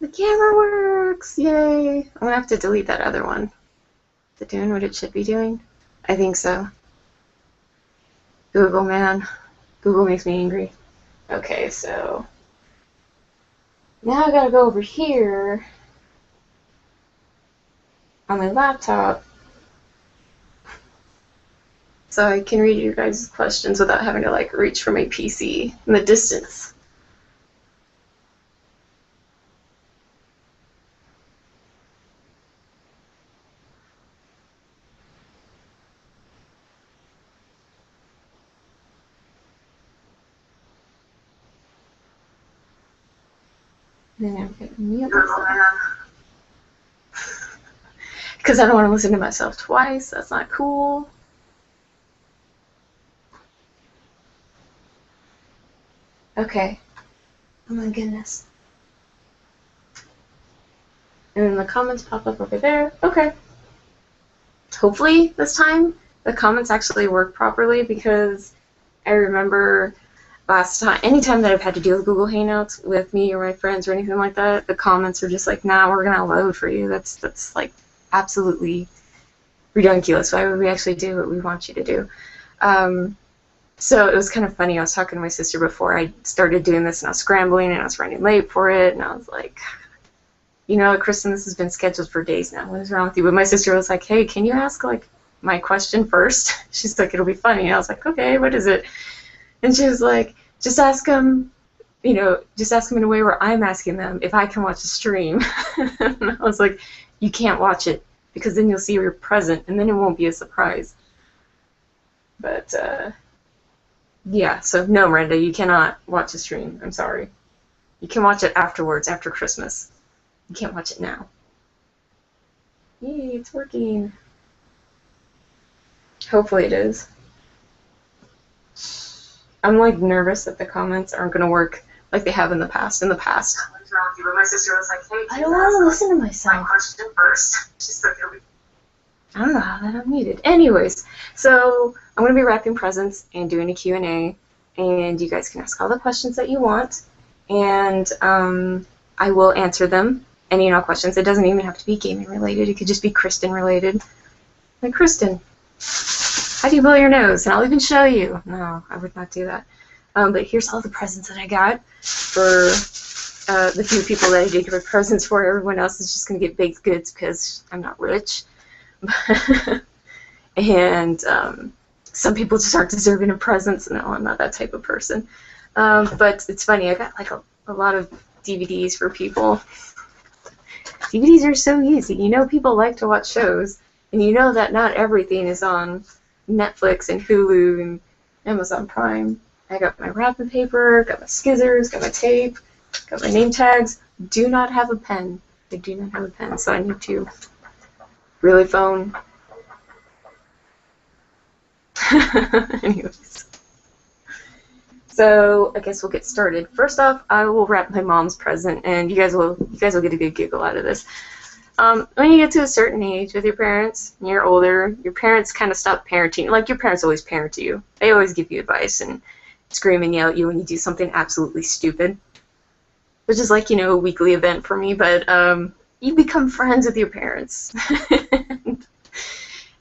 The camera works! Yay! I'm gonna have to delete that other one. Is it doing what it should be doing? I think so. Google, man. Google makes me angry. Okay, so now I gotta go over here on my laptop so I can read your guys' questions without having to like reach for my PC in the distance. And then I'm gonna mute myself. Because I don't want to listen to myself twice. That's not cool. Okay. Oh my goodness. And then the comments pop up over there. Okay. Hopefully this time the comments actually work properly, because I remember last time, anytime that I've had to deal with Google Hangouts with me or my friends or anything like that, the comments are just like, nah, we're gonna load for you. That's like absolutely ridiculous. Why would we actually do what we want you to do? So it was kind of funny. I was talking to my sister before I started doing this, and I was scrambling, and I was running late for it, and I was like, you know, Kristen, this has been scheduled for days now. What is wrong with you? But my sister was like, hey, can you ask, like, my question first? She's like, it'll be funny. And I was like, okay, what is it? And she was like, just ask them, you know, just ask them in a way where I'm asking them if I can watch the stream. And I was like, you can't watch it, because then you'll see you're present, and then it won't be a surprise. But, yeah, so no, Miranda, you cannot watch the stream. I'm sorry. You can watch it afterwards, after Christmas. You can't watch it now. Yay, it's working. Hopefully it is. I'm like nervous that the comments aren't going to work like they have in the past. But my sister was like, hey, I don't want to listen to myself. My question first. She's like, I don't know how that unmuted. Anyways, so I'm going to be wrapping presents and doing a Q&A, and you guys can ask all the questions that you want, and I will answer them. Any and all questions. It doesn't even have to be gaming related. It could just be Kristen related. Like, Kristen, how do you blow your nose? And I'll even show you. No, I would not do that. But here's all the presents that I got for the few people that I did give presents for. Everyone else is just going to get baked goods because I'm not rich. And some people just aren't deserving of presents. No, I'm not that type of person. But it's funny. I got like a lot of DVDs for people. DVDs are so easy. You know, people like to watch shows, and you know that not everything is on Netflix and Hulu and Amazon Prime. I got my wrapping paper, got my scissors, got my tape, got my name tags. Do not have a pen. I do not have a pen, so I need to really phone. Anyways. So I guess we'll get started. First off, I will wrap my mom's present, and you guys will get a good giggle out of this. When you get to a certain age with your parents, and you're older, your parents kind of stop parenting. Like, your parents always parent you. They always give you advice and scream and yell at you when you do something absolutely stupid, which is like, you know, a weekly event for me. But you become friends with your parents.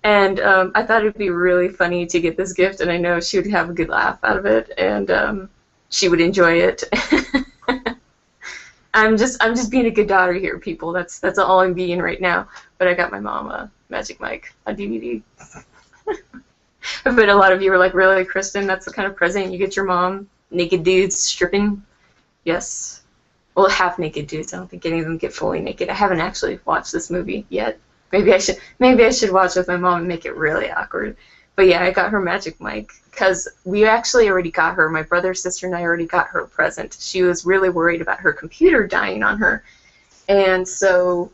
And I thought it would be really funny to get this gift, and I know she would have a good laugh out of it, and she would enjoy it. I'm just being a good daughter here, people. That's all I'm being right now. But I got my mom a Magic Mike on DVD. But a lot of you were like, really, Kristen? That's the kind of present you get your mom? Naked dudes stripping? Yes. Well, half naked dudes. I don't think any of them get fully naked. I haven't actually watched this movie yet. Maybe I should watch with my mom and make it really awkward. But yeah, I got her Magic Mike because we actually already got her. My brother, sister, and I already got her a present. She was really worried about her computer dying on her, and so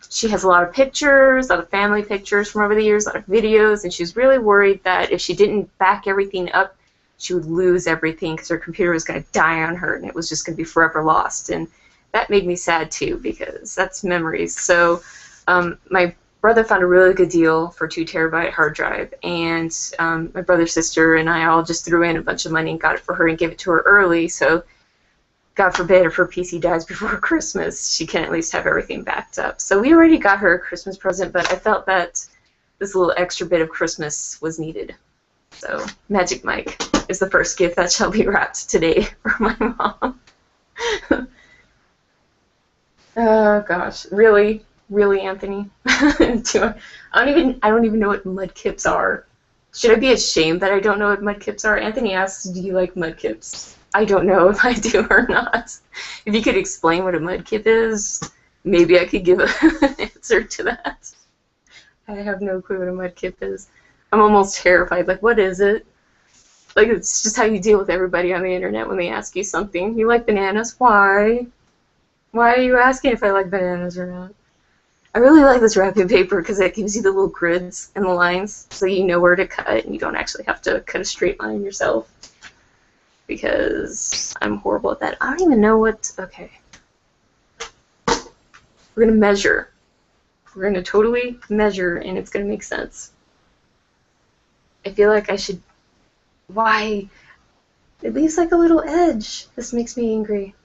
she has a lot of pictures, a lot of family pictures from over the years, a lot of videos, and she was really worried that if she didn't back everything up, she would lose everything because her computer was going to die on her, and it was just going to be forever lost. And that made me sad too, because that's memories. So my brother found a really good deal for 2 terabyte hard drive, and my brother, sister, and I all just threw in a bunch of money and got it for her and gave it to her early. So God forbid if her PC dies before Christmas, she can at least have everything backed up. So we already got her a Christmas present, but I felt that this little extra bit of Christmas was needed. So Magic Mike is the first gift that shall be wrapped today for my mom. Oh gosh, really, Anthony? I don't even know what mudkips are. Should I be ashamed that I don't know what mudkips are? Anthony asks, "Do you like mudkips?" I don't know if I do or not. If you could explain what a mudkip is, maybe I could give an answer to that. I have no clue what a mudkip is. I'm almost terrified. Like, what is it? Like, it's just how you deal with everybody on the internet when they ask you something. You like bananas? Why? Why are you asking if I like bananas or not? I really like this wrapping paper because it gives you the little grids and the lines so you know where to cut and you don't actually have to cut a straight line yourself. Because I'm horrible at that. I don't even know what... Okay. We're going to measure. We're going to totally measure and it's going to make sense. I feel like I should... Why? It leaves like a little edge. This makes me angry.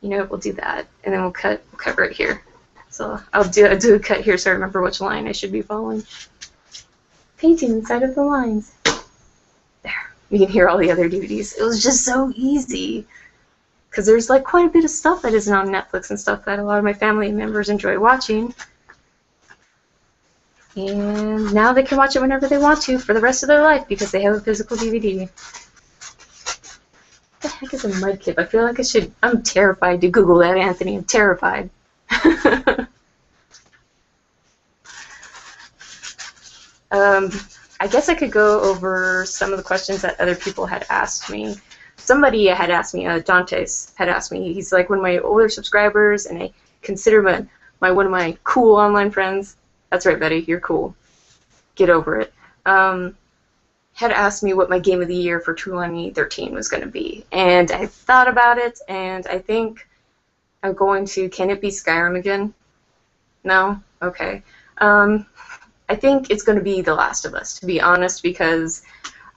You know, we'll do that. And then we'll cut right here. So I'll do a cut here so I remember which line I should be following. Painting inside of the lines. There. You can hear all the other DVDs. It was just so easy. Because there's like quite a bit of stuff that isn't on Netflix and stuff that a lot of my family members enjoy watching. And now they can watch it whenever they want to for the rest of their life because they have a physical DVD. What the heck is a mudkip? I feel like I should... I'm terrified to Google that, Anthony. I'm terrified. I guess I could go over some of the questions that other people had asked me. Somebody had asked me, Dantes had asked me, he's like one of my older subscribers, and I consider one of my cool online friends. That's right, Betty, you're cool. Get over it. Had asked me what my game of the year for 2013 was going to be. And I thought about it, and I think I'm going to... Can it be Skyrim again? No? Okay. I think it's going to be The Last of Us, to be honest, because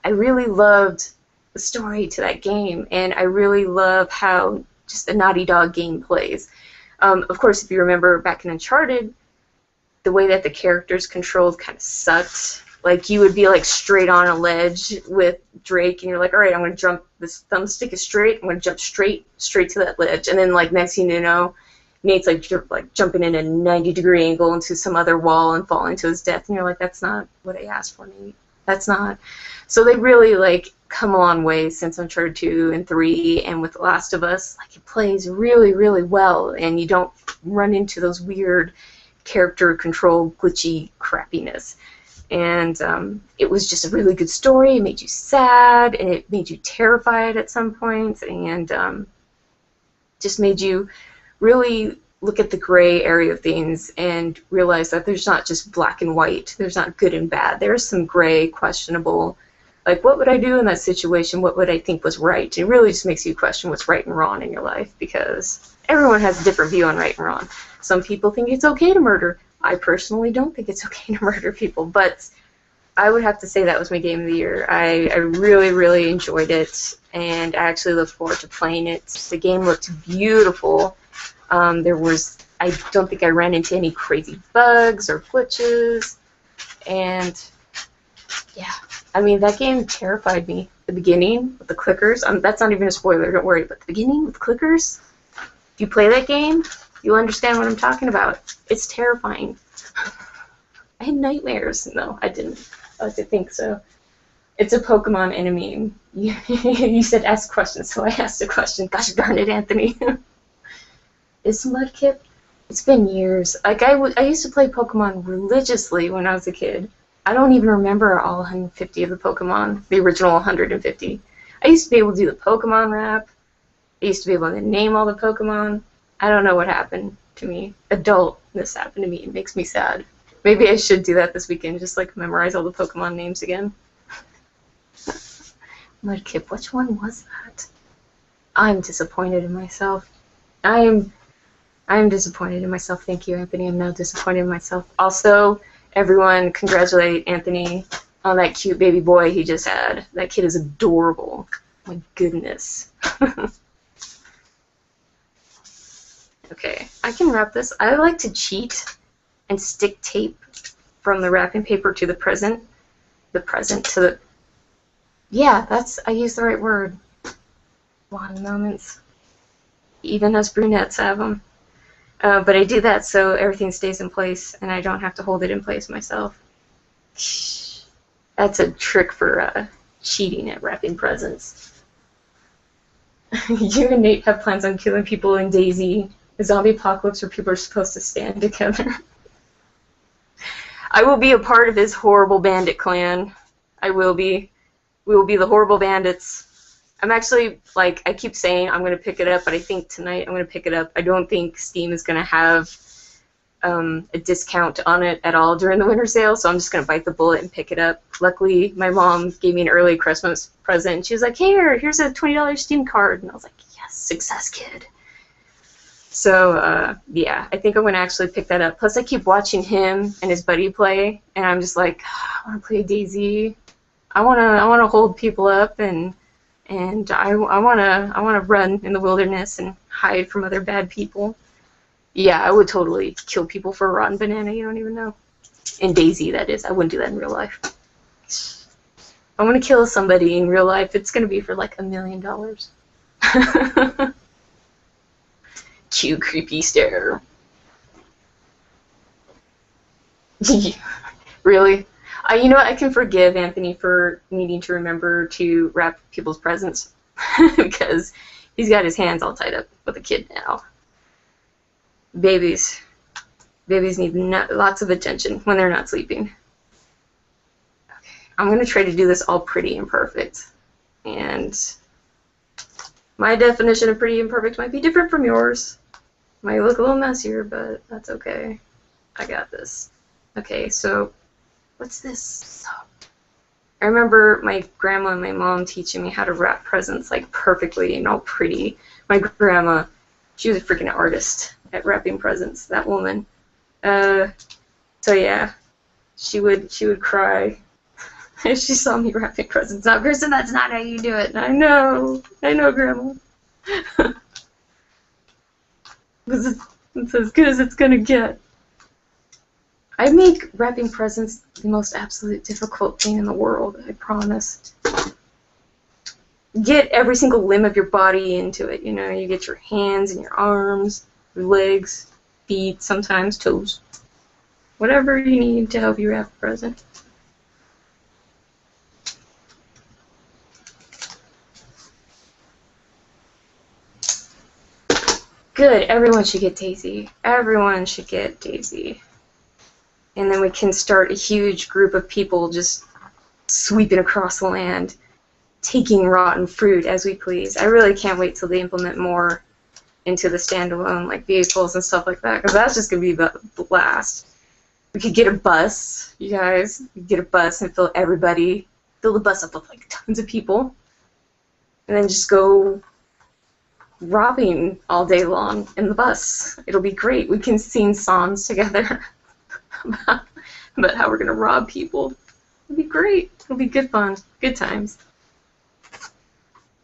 I really loved the story to that game, and I really love how just a Naughty Dog game plays. Of course, if you remember back in Uncharted, the way that the characters controlled kind of sucked. Like, you would be, like, straight on a ledge with Drake, and you're like, all right, I'm going to jump, this thumbstick is straight, I'm going to jump straight to that ledge. And then, like, next thing you know, Nate's, like jumping in a 90-degree angle into some other wall and falling to his death. And you're like, that's not what I asked for, Nate. That's not. So they really, like, come a long way since Uncharted 2 and 3, and with The Last of Us, like, it plays really, really well, and you don't run into those weird character control glitchy crappiness. And it was just a really good story. It made you sad, and it made you terrified at some points, and just made you really look at the gray area of things and realize that there's not just black and white. There's not good and bad. There's some gray, questionable, like, what would I do in that situation? What would I think was right? It really just makes you question what's right and wrong in your life, because everyone has a different view on right and wrong. Some people think it's okay to murder. I personally don't think it's okay to murder people, but I would have to say that was my game of the year. I really, really enjoyed it, and I actually look forward to playing it. The game looked beautiful. I don't think I ran into any crazy bugs or glitches, and yeah, I mean, that game terrified me. The beginning with the clickers, that's not even a spoiler, don't worry, but the beginning with clickers, if you play that game, you'll understand what I'm talking about. It's terrifying. I had nightmares. No, I didn't. I like to think so. It's a Pokemon enemy. You said ask questions, so I asked a question. Gosh darn it, Anthony. Is Mudkip? It's been years. Like, I used to play Pokemon religiously when I was a kid. I don't even remember all 150 of the Pokemon, the original 150. I used to be able to do the Pokemon rap. I used to be able to name all the Pokemon. I don't know what happened to me. Adultness happened to me. It makes me sad. Maybe I should do that this weekend, just like memorize all the Pokemon names again. Mudkip, which one was that? I'm disappointed in myself. I am disappointed in myself. Thank you, Anthony. I'm now disappointed in myself. Also, everyone congratulate Anthony on that cute baby boy he just had. That kid is adorable. My goodness. I can wrap this. I like to cheat and stick tape from the wrapping paper to the present to the, yeah, I used the right word. Blonde moments. Even us brunettes have them. But I do that so everything stays in place and I don't have to hold it in place myself. That's a trick for cheating at wrapping presents. You and Nate have plans on killing people in DayZ, a zombie apocalypse where people are supposed to stand together. I will be a part of his horrible bandit clan. I will be. We will be the horrible bandits. I'm actually, like, I keep saying I'm going to pick it up, but I think tonight I'm going to pick it up. I don't think Steam is going to have a discount on it at all during the winter sale, so I'm just going to bite the bullet and pick it up. Luckily, my mom gave me an early Christmas present. She was like, here's a $20 Steam card. And I was like, yes, success, kid. So, yeah, I think I'm going to actually pick that up. Plus, I keep watching him and his buddy play, and I'm just like, I want to play DayZ. I want to hold people up, and I want to run in the wilderness and hide from other bad people. Yeah, I would totally kill people for a rotten banana you don't even know. In DayZ, that is. I wouldn't do that in real life. I want to kill somebody in real life. It's going to be for like $1 million. Cue creepy stare. Really? You know what? I can forgive Anthony for needing to remember to wrap people's presents because he's got his hands all tied up with a kid now. Babies need lots of attention when they're not sleeping. Okay. I'm going to try to do this all pretty and perfect. And my definition of pretty and perfect might be different from yours. Might look a little messier, but that's okay. I got this. Okay, so what's this? I remember my grandma and my mom teaching me how to wrap presents like perfectly and all pretty. My grandma, she was a freaking artist at wrapping presents, that woman. So yeah, she would cry if she saw me wrapping presents. Now, Kristen, that's not how you do it. I know, Grandma. It's as good as it's gonna get. I make wrapping presents the most absolute difficult thing in the world, I promise. Get every single limb of your body into it, you know, you get your hands and your arms, your legs, feet, sometimes toes. Whatever you need to help you wrap a present. Good, everyone should get DayZ. Everyone should get DayZ. And then we can start a huge group of people just sweeping across the land, taking rotten fruit as we please. I really can't wait till they implement more into the standalone like vehicles and stuff like that, because that's just going to be the blast. We could get a bus, you guys. We could get a bus and fill the bus up with like tons of people, and then just go robbing all day long in the bus. It'll be great. We can sing songs together about how we're going to rob people. It'll be great. It'll be good fun. Good times.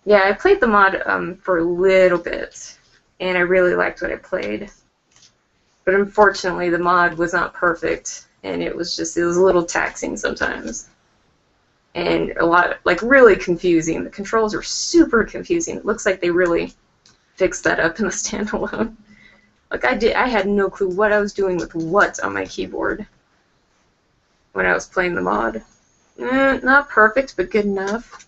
Yeah, I played the mod for a little bit, and I really liked what I played. But unfortunately, the mod was not perfect, and it was a little taxing sometimes. And a lot, like, really confusing. The controls are super confusing. It looks like they really fixed that up in the standalone. Like, I had no clue what I was doing with what on my keyboard when I was playing the mod. Not perfect, but good enough.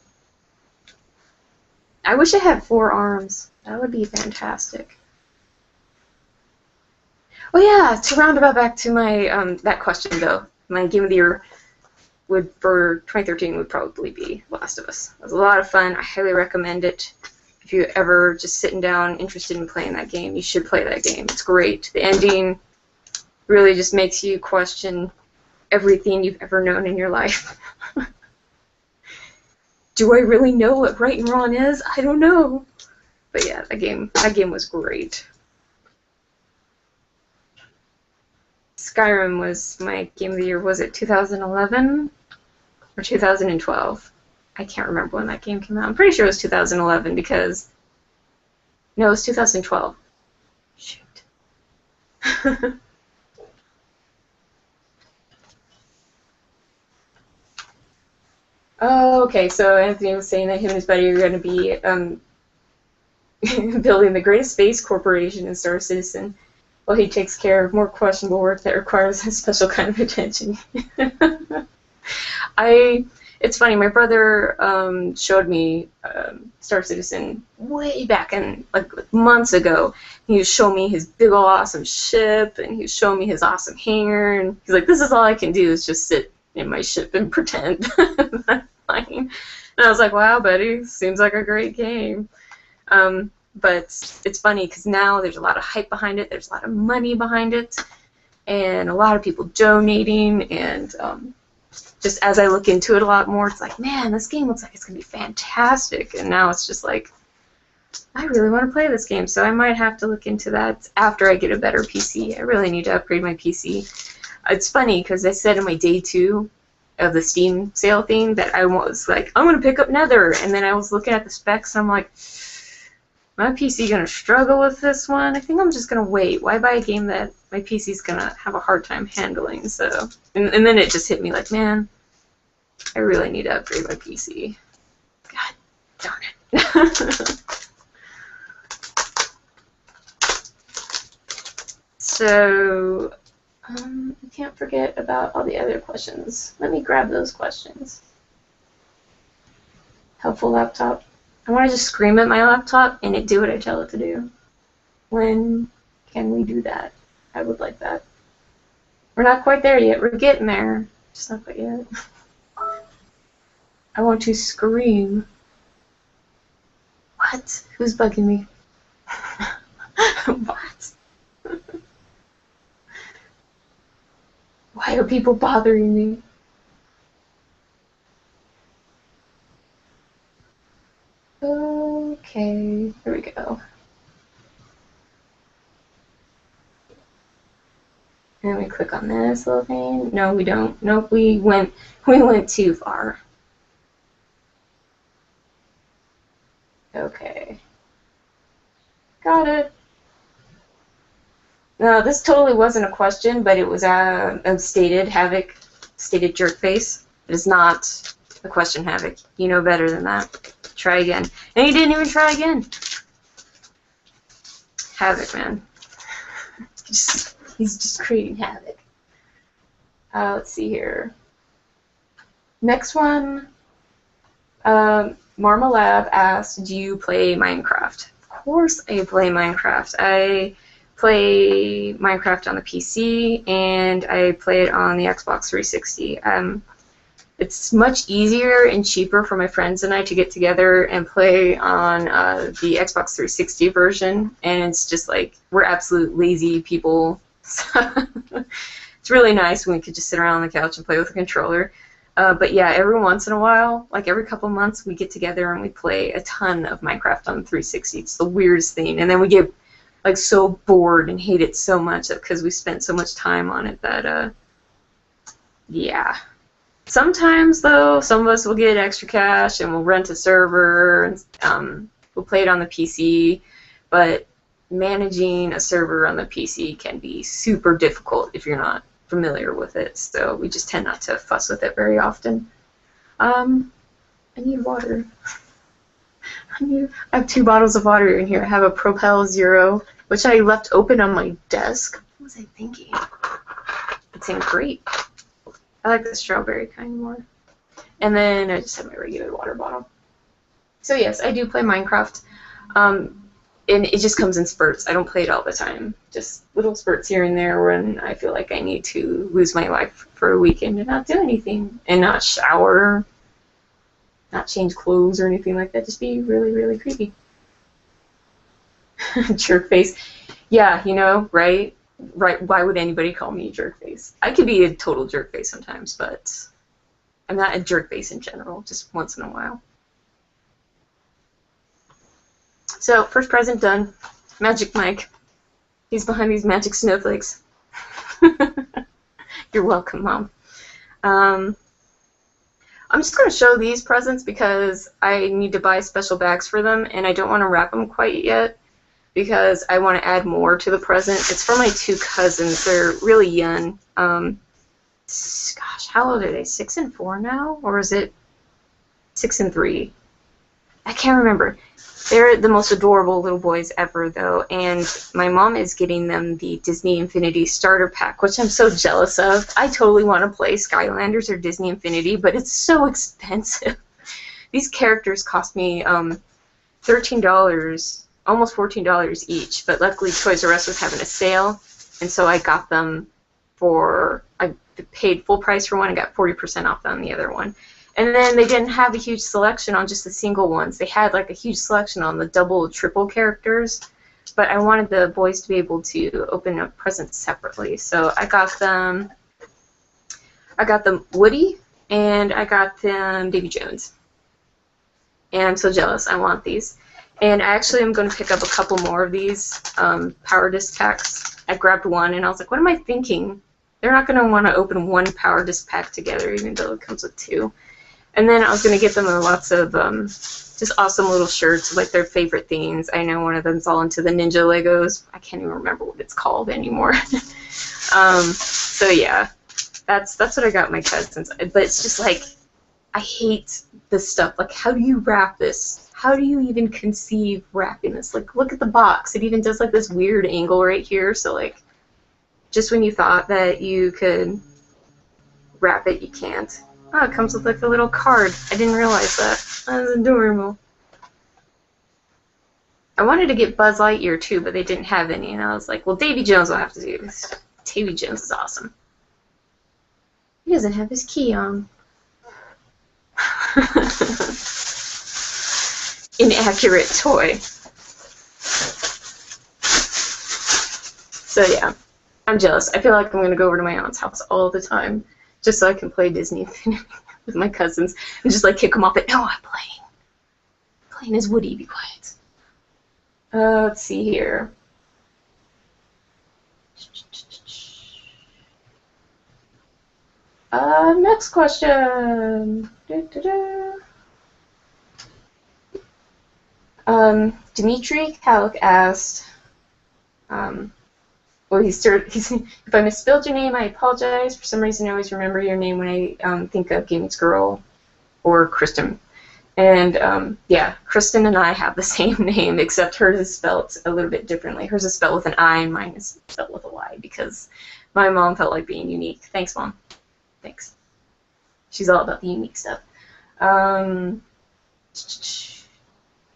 I wish I had 4 arms. That would be fantastic. Oh yeah, to round about back to my that question though, my game of the year for 2013 would probably be Last of Us. It was a lot of fun. I highly recommend it. If you're ever just sitting down interested in playing that game, you should play that game. It's great. The ending really just makes you question everything you've ever known in your life. Do I really know what right and wrong is? I don't know. But yeah, that game was great. Skyrim was my game of the year. Was it 2011 or 2012? I can't remember when that game came out. I'm pretty sure it was 2011 because... No, it was 2012. Shoot. Oh, okay. So Anthony was saying that him and his buddy are going to be building the greatest space corporation in Star Citizen, while he takes care of more questionable work that requires a special kind of attention. It's funny. My brother showed me Star Citizen way back in like months ago. He was showing me his big ol' awesome ship, and he was showing me his awesome hangar, and he's like, "This is all I can do is just sit in my ship and pretend I'm flying." And I was like, "Wow, buddy, seems like a great game." But it's funny because now there's a lot of hype behind it. There's a lot of money behind it, and a lot of people donating, and just as I look into it a lot more, it's like, man, this game looks like it's going to be fantastic. And now it's just like, I really want to play this game, so I might have to look into that after I get a better PC. I really need to upgrade my PC. It's funny because I said in my day 2 of the Steam sale thing that I was like, I'm going to pick up Nether. And then I was looking at the specs, and I'm like, my PC going to struggle with this one? I think I'm just going to wait. Why buy a game that my PC's going to have a hard time handling? So, and then it just hit me like, man, I really need to upgrade my PC. God darn it. So, I can't forget about all the other questions. Let me grab those questions. Helpful laptop. I want to just scream at my laptop and it do what I tell it to do. When can we do that? I would like that. We're not quite there yet. We're getting there. Just not quite yet. I want to scream. What? Who's bugging me? What? Why are people bothering me? Okay, here we go. And we click on this little thing. No, we don't. Nope, we went too far. Okay. Got it. No, this totally wasn't a question, but it was stated Havoc, stated Jerkface. It is not a question, Havoc. You know better than that. Try again. And he didn't even try again. Havoc, man. He's just creating havoc. Let's see here. Next one. Marmalab asked, do you play Minecraft? Of course I play Minecraft. I play Minecraft on the PC, and I play it on the Xbox 360. It's much easier and cheaper for my friends and I to get together and play on the Xbox 360 version, and it's just like, we're absolute lazy people. It's really nice when we could just sit around on the couch and play with a controller. But yeah, every once in a while, like every couple months, we get together and we play a ton of Minecraft on 360. It's the weirdest thing. And then we get like so bored and hate it so much because we spent so much time on it that, yeah. Sometimes, though, some of us will get extra cash and we'll rent a server and we'll play it on the PC. But managing a server on the PC can be super difficult if you're not familiar with it, so we just tend not to fuss with it very often. I need water. I have 2 bottles of water in here. I have a Propel Zero, which I left open on my desk. What was I thinking? It's in grape. I like the strawberry kind more. And then I just have my regular water bottle. So yes, I do play Minecraft. And it just comes in spurts. I don't play it all the time. Just little spurts here and there when I feel like I need to lose my life for a weekend and not do anything. And not shower, not change clothes or anything like that. Just be really, really creepy. Jerkface. Yeah, you know, right? Right. Why would anybody call me a jerkface? I could be a total jerkface sometimes, but I'm not a jerkface in general, just once in a while. So, first present done. Magic Mike. He's behind these magic snowflakes. You're welcome, Mom. I'm just going to show these presents because I need to buy special bags for them, and I don't want to wrap them quite yet. because I want to add more to the present. It's for my two cousins. They're really young. Gosh, how old are they? 6 and 4 now? Or is it 6 and 3? I can't remember. They're the most adorable little boys ever, though, and my mom is getting them the Disney Infinity Starter Pack, which I'm so jealous of. I totally want to play Skylanders or Disney Infinity, but it's so expensive. These characters cost me $13, almost $14 each, but luckily Toys R Us was having a sale, and so I got them for, I paid full price for one and got 40% off on the other one. And then they didn't have a huge selection on just the single ones. They had like a huge selection on the double, triple characters, but I wanted the boys to be able to open up presents separately. So I got them Woody, and I got them Davy Jones. And I'm so jealous. I want these. And I actually am going to pick up a couple more of these Power Disc packs. I grabbed one, and I was like, what am I thinking? They're not going to want to open one Power Disc pack together, even though it comes with 2. And then I was going to get them lots of just awesome little shirts, like their favorite themes. I know one of them's all into the Ninja Legos. I can't even remember what it's called anymore. So yeah, that's what I got my cousins. But it's just like, I hate this stuff. Like, how do you wrap this? How do you even conceive wrapping this? Like, look at the box. It even does like this weird angle right here. So like, just when you thought that you could wrap it, you can't. Oh, it comes with like a little card. I didn't realize that. That's adorable. I wanted to get Buzz Lightyear too, but they didn't have any, and I was like, well, Davy Jones will have to do this. Davy Jones is awesome. He doesn't have his key on. Inaccurate toy. So yeah, I'm jealous. I feel like I'm going to go over to my aunt's house all the time, just so I can play Disney Infinity with my cousins and just like kick them off. But no, I'm playing. Playing as Woody. Be quiet. Let's see here. Next question. Dimitri Kalik asked, well, he's if I misspelled your name, I apologize. For some reason, I always remember your name when I think of Gaming's Girl or Kristen. And yeah, Kristen and I have the same name, except hers is spelled a little bit differently. Hers is spelled with an I, and mine is spelled with a Y, because my mom felt like being unique. Thanks, Mom. Thanks. She's all about the unique stuff.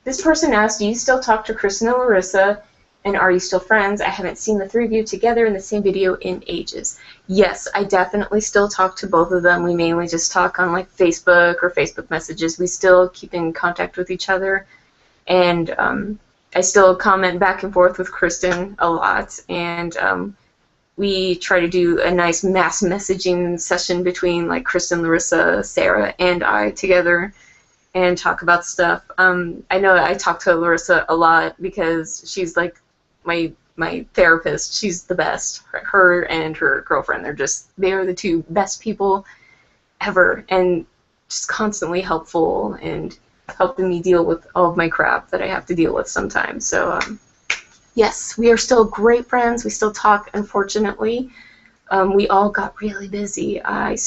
This person asked, do you still talk to Kristen and Larissa? And are you still friends? I haven't seen the 3 of you together in the same video in ages. Yes, I definitely still talk to both of them. We mainly just talk on like Facebook or Facebook messages. We still keep in contact with each other. And I still comment back and forth with Kristen a lot. And we try to do a nice mass messaging session between like Kristen, Larissa, Sarah, and I together and talk about stuff. I know I talk to Larissa a lot because she's like my therapist. She's the best. Her and her girlfriend, they are the 2 best people ever, and just constantly helpful and helping me deal with all of my crap that I have to deal with sometimes. So yes, we are still great friends. We still talk, unfortunately. We all got really busy. I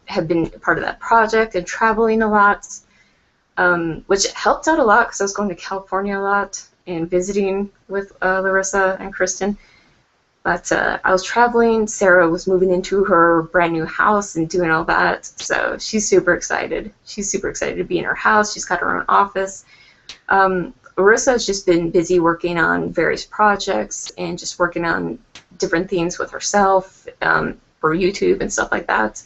have been part of that project and traveling a lot, which helped out a lot because I was going to California a lot and visiting with Larissa and Kristen. But I was traveling. Sarah was moving into her brand new house and doing all that, so she's super excited. She's super excited to be in her house. She's got her own office. Larissa has just been busy working on various projects and just working on different things with herself for YouTube and stuff like that.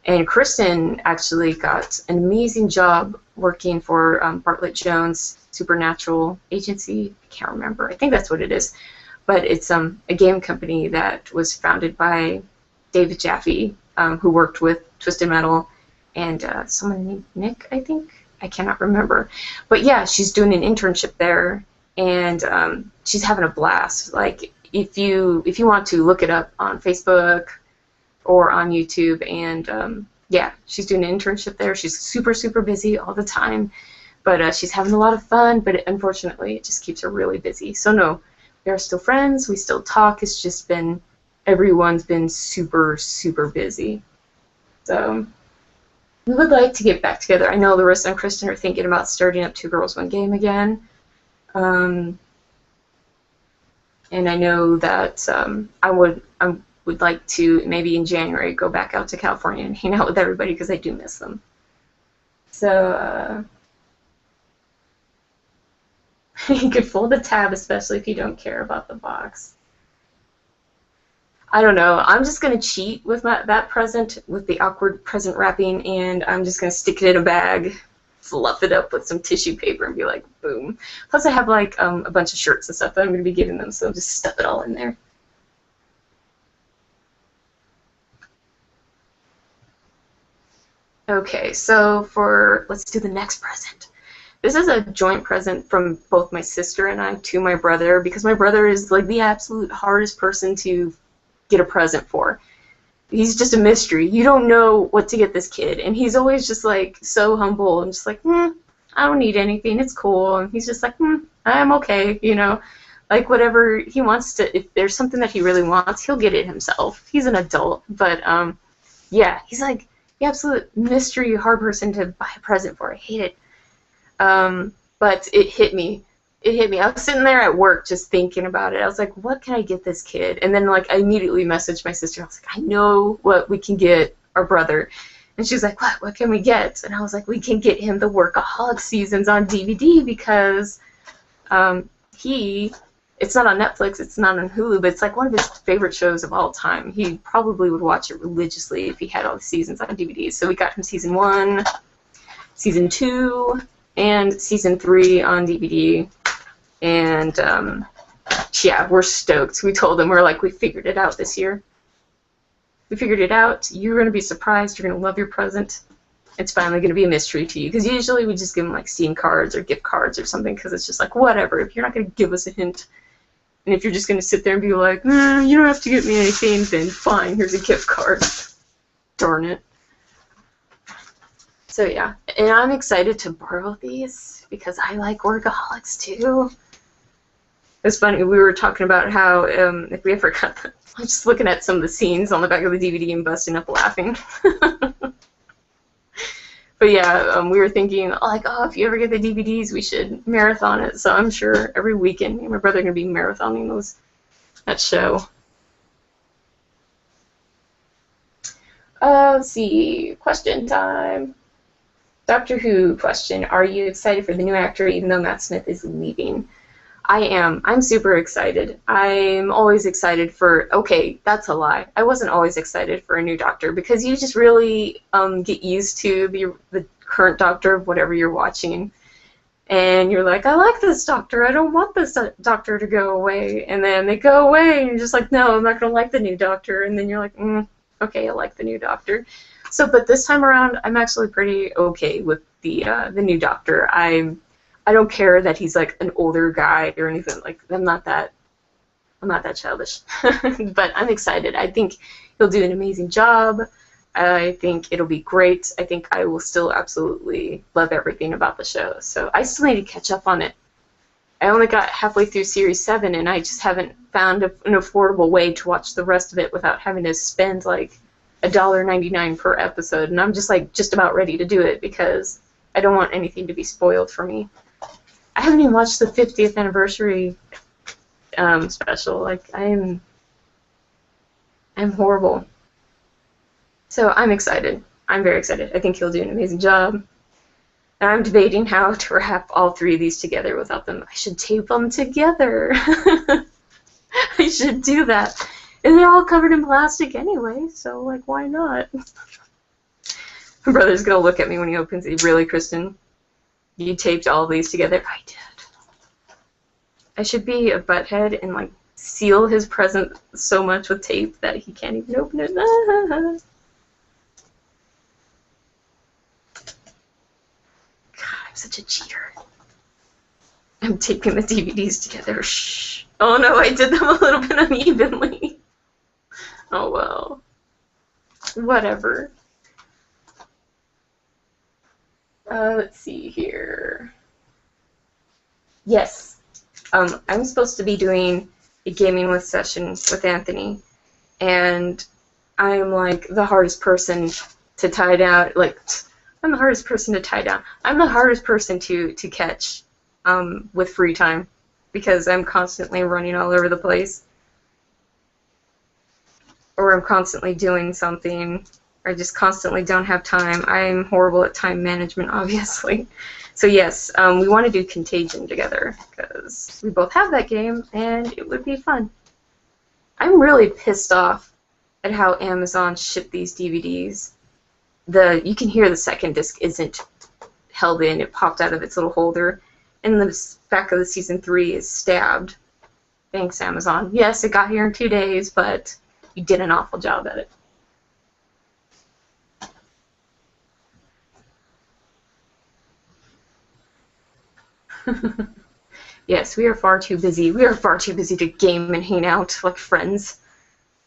And Kristen actually got an amazing job working for Bartlett Jones Supernatural Agency. I can't remember. I think that's what it is. But it's a game company that was founded by David Jaffe, who worked with Twisted Metal, and someone named Nick, I think. I cannot remember. But yeah, she's doing an internship there, and she's having a blast. Like, if you want to look it up on Facebook or on YouTube, and yeah, she's doing an internship there. She's super, super busy all the time. But she's having a lot of fun, but unfortunately it just keeps her really busy. So no, we are still friends, we still talk, it's just been, everyone's been super, super busy. So we would like to get back together. I know Larissa and Kristen are thinking about starting up Two Girls, One Game again. And I know that I would like to, maybe in January, go back out to California and hang out with everybody because I do miss them. So, you could fold the tab, especially if you don't care about the box. I don't know. I'm just going to cheat with that present, with the awkward present wrapping, and I'm just going to stick it in a bag, fluff it up with some tissue paper, and be like, boom. Plus, I have, like, a bunch of shirts and stuff that I'm going to be giving them, so I'll just stuff it all in there. Okay, so let's do the next present. This is a joint present from both my sister and I to my brother, because my brother is like the absolute hardest person to get a present for. He's just a mystery. You don't know what to get this kid, and he's always just like so humble and just like, I don't need anything, it's cool. And he's just like, I'm okay, you know, like whatever he wants to. If there's something that he really wants, he'll get it himself. He's an adult, but yeah, he's like the absolute mystery hard person to buy a present for. I hate it. But it hit me. It hit me. I was sitting there at work just thinking about it. I was like, what can I get this kid? And then, like, I immediately messaged my sister. I was like, I know what we can get our brother. And she was like, what? What can we get? And I was like, we can get him the Workaholic seasons on DVD because it's not on Netflix, it's not on Hulu, but it's like one of his favorite shows of all time. He probably would watch it religiously if he had all the seasons on DVD. So we got him season 1, season 2, and season 3 on DVD, and yeah, we're stoked. We told them, we're like, we figured it out this year. We figured it out. You're going to be surprised. You're going to love your present. It's finally going to be a mystery to you, because usually we just give them like Steam cards or gift cards or something, because it's just like, whatever, if you're not going to give us a hint, and if you're just going to sit there and be like, you don't have to get me anything, then fine, here's a gift card. Darn it. So yeah, and I'm excited to borrow these because I like Workaholics too. It's funny, we were talking about how if we ever got them, I'm just looking at some of the scenes on the back of the DVD and busting up laughing. But yeah, we were thinking, like, if you ever get the DVDs, we should marathon it. So I'm sure every weekend me and my brother are going to be marathoning that show. Let's see, question time. Doctor Who question, are you excited for the new actor even though Matt Smith is leaving? I am. I'm super excited. I'm always excited for, okay, that's a lie. I wasn't always excited for a new Doctor because you just really get used to the current Doctor of whatever you're watching. And you're like, I like this Doctor. I don't want this Doctor to go away. And then they go away and you're just like, no, I'm not going to like the new Doctor. And then you're like, okay, I like the new Doctor. So, but this time around, I'm actually pretty okay with the new Doctor. I don't care that he's like an older guy or anything. Like, I'm not that childish. But I'm excited. I think he'll do an amazing job. I think it'll be great. I think I will still absolutely love everything about the show. So I still need to catch up on it. I only got halfway through Series 7, and I just haven't found an affordable way to watch the rest of it without having to spend like $1.99 per episode. And I'm just like just about ready to do it because I don't want anything to be spoiled for me. I haven't even watched the 50th anniversary special. Like, I'm horrible. So I'm excited. I'm very excited. I think he'll do an amazing job. And I'm debating how to wrap all 3 of these together without them. I should tape them together. I should do that. And they're all covered in plastic anyway, so, like, why not? My brother's going to look at me when he opens it. Really, Kristen? You taped all these together? I did. I should be a butthead and, like, seal his present so much with tape that he can't even open it. God, I'm such a cheater. I'm taping the DVDs together. Shh. Oh no, I did them a little bit unevenly. Oh well. Whatever. Let's see here. Yes. I'm supposed to be doing a gaming with session with Anthony, and I'm like the hardest person to tie down. Like, I'm the hardest person to tie down. I'm the hardest person to catch with free time because I'm constantly running all over the place, or I'm constantly doing something. I just constantly don't have time. I'm horrible at time management, obviously. So yes, we want to do Contagion together because we both have that game and it would be fun. I'm really pissed off at how Amazon shipped these DVDs. You can hear the second disc isn't held in. It popped out of its little holder, and the back of the season 3 is stabbed. Thanks, Amazon. Yes, it got here in 2 days, but you did an awful job at it. Yes, we are far too busy. We are far too busy to game and hang out like friends.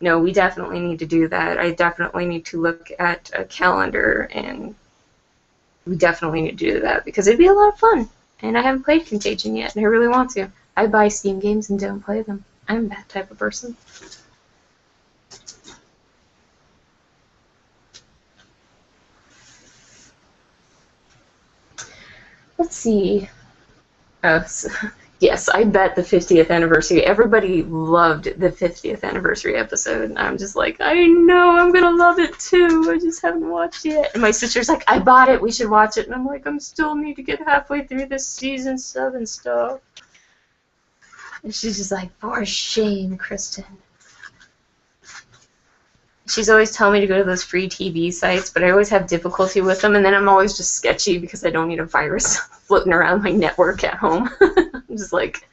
No, we definitely need to do that. I definitely need to look at a calendar, and we definitely need to do that because it'd be a lot of fun. And I haven't played Contagion yet, and I really want to. I buy Steam games and don't play them. I'm that type of person. Let's see. Oh, yes, I bet the 50th anniversary. Everybody loved the 50th anniversary episode, and I'm just like, I know, I'm gonna love it too. I just haven't watched it yet. And my sister's like, I bought it, we should watch it. And I'm like, I still need to get halfway through this season 7 stuff. And she's just like, for shame, Kristen. She's always telling me to go to those free TV sites, but I always have difficulty with them, and then I'm always just sketchy because I don't need a virus floating around my network at home. I'm just like,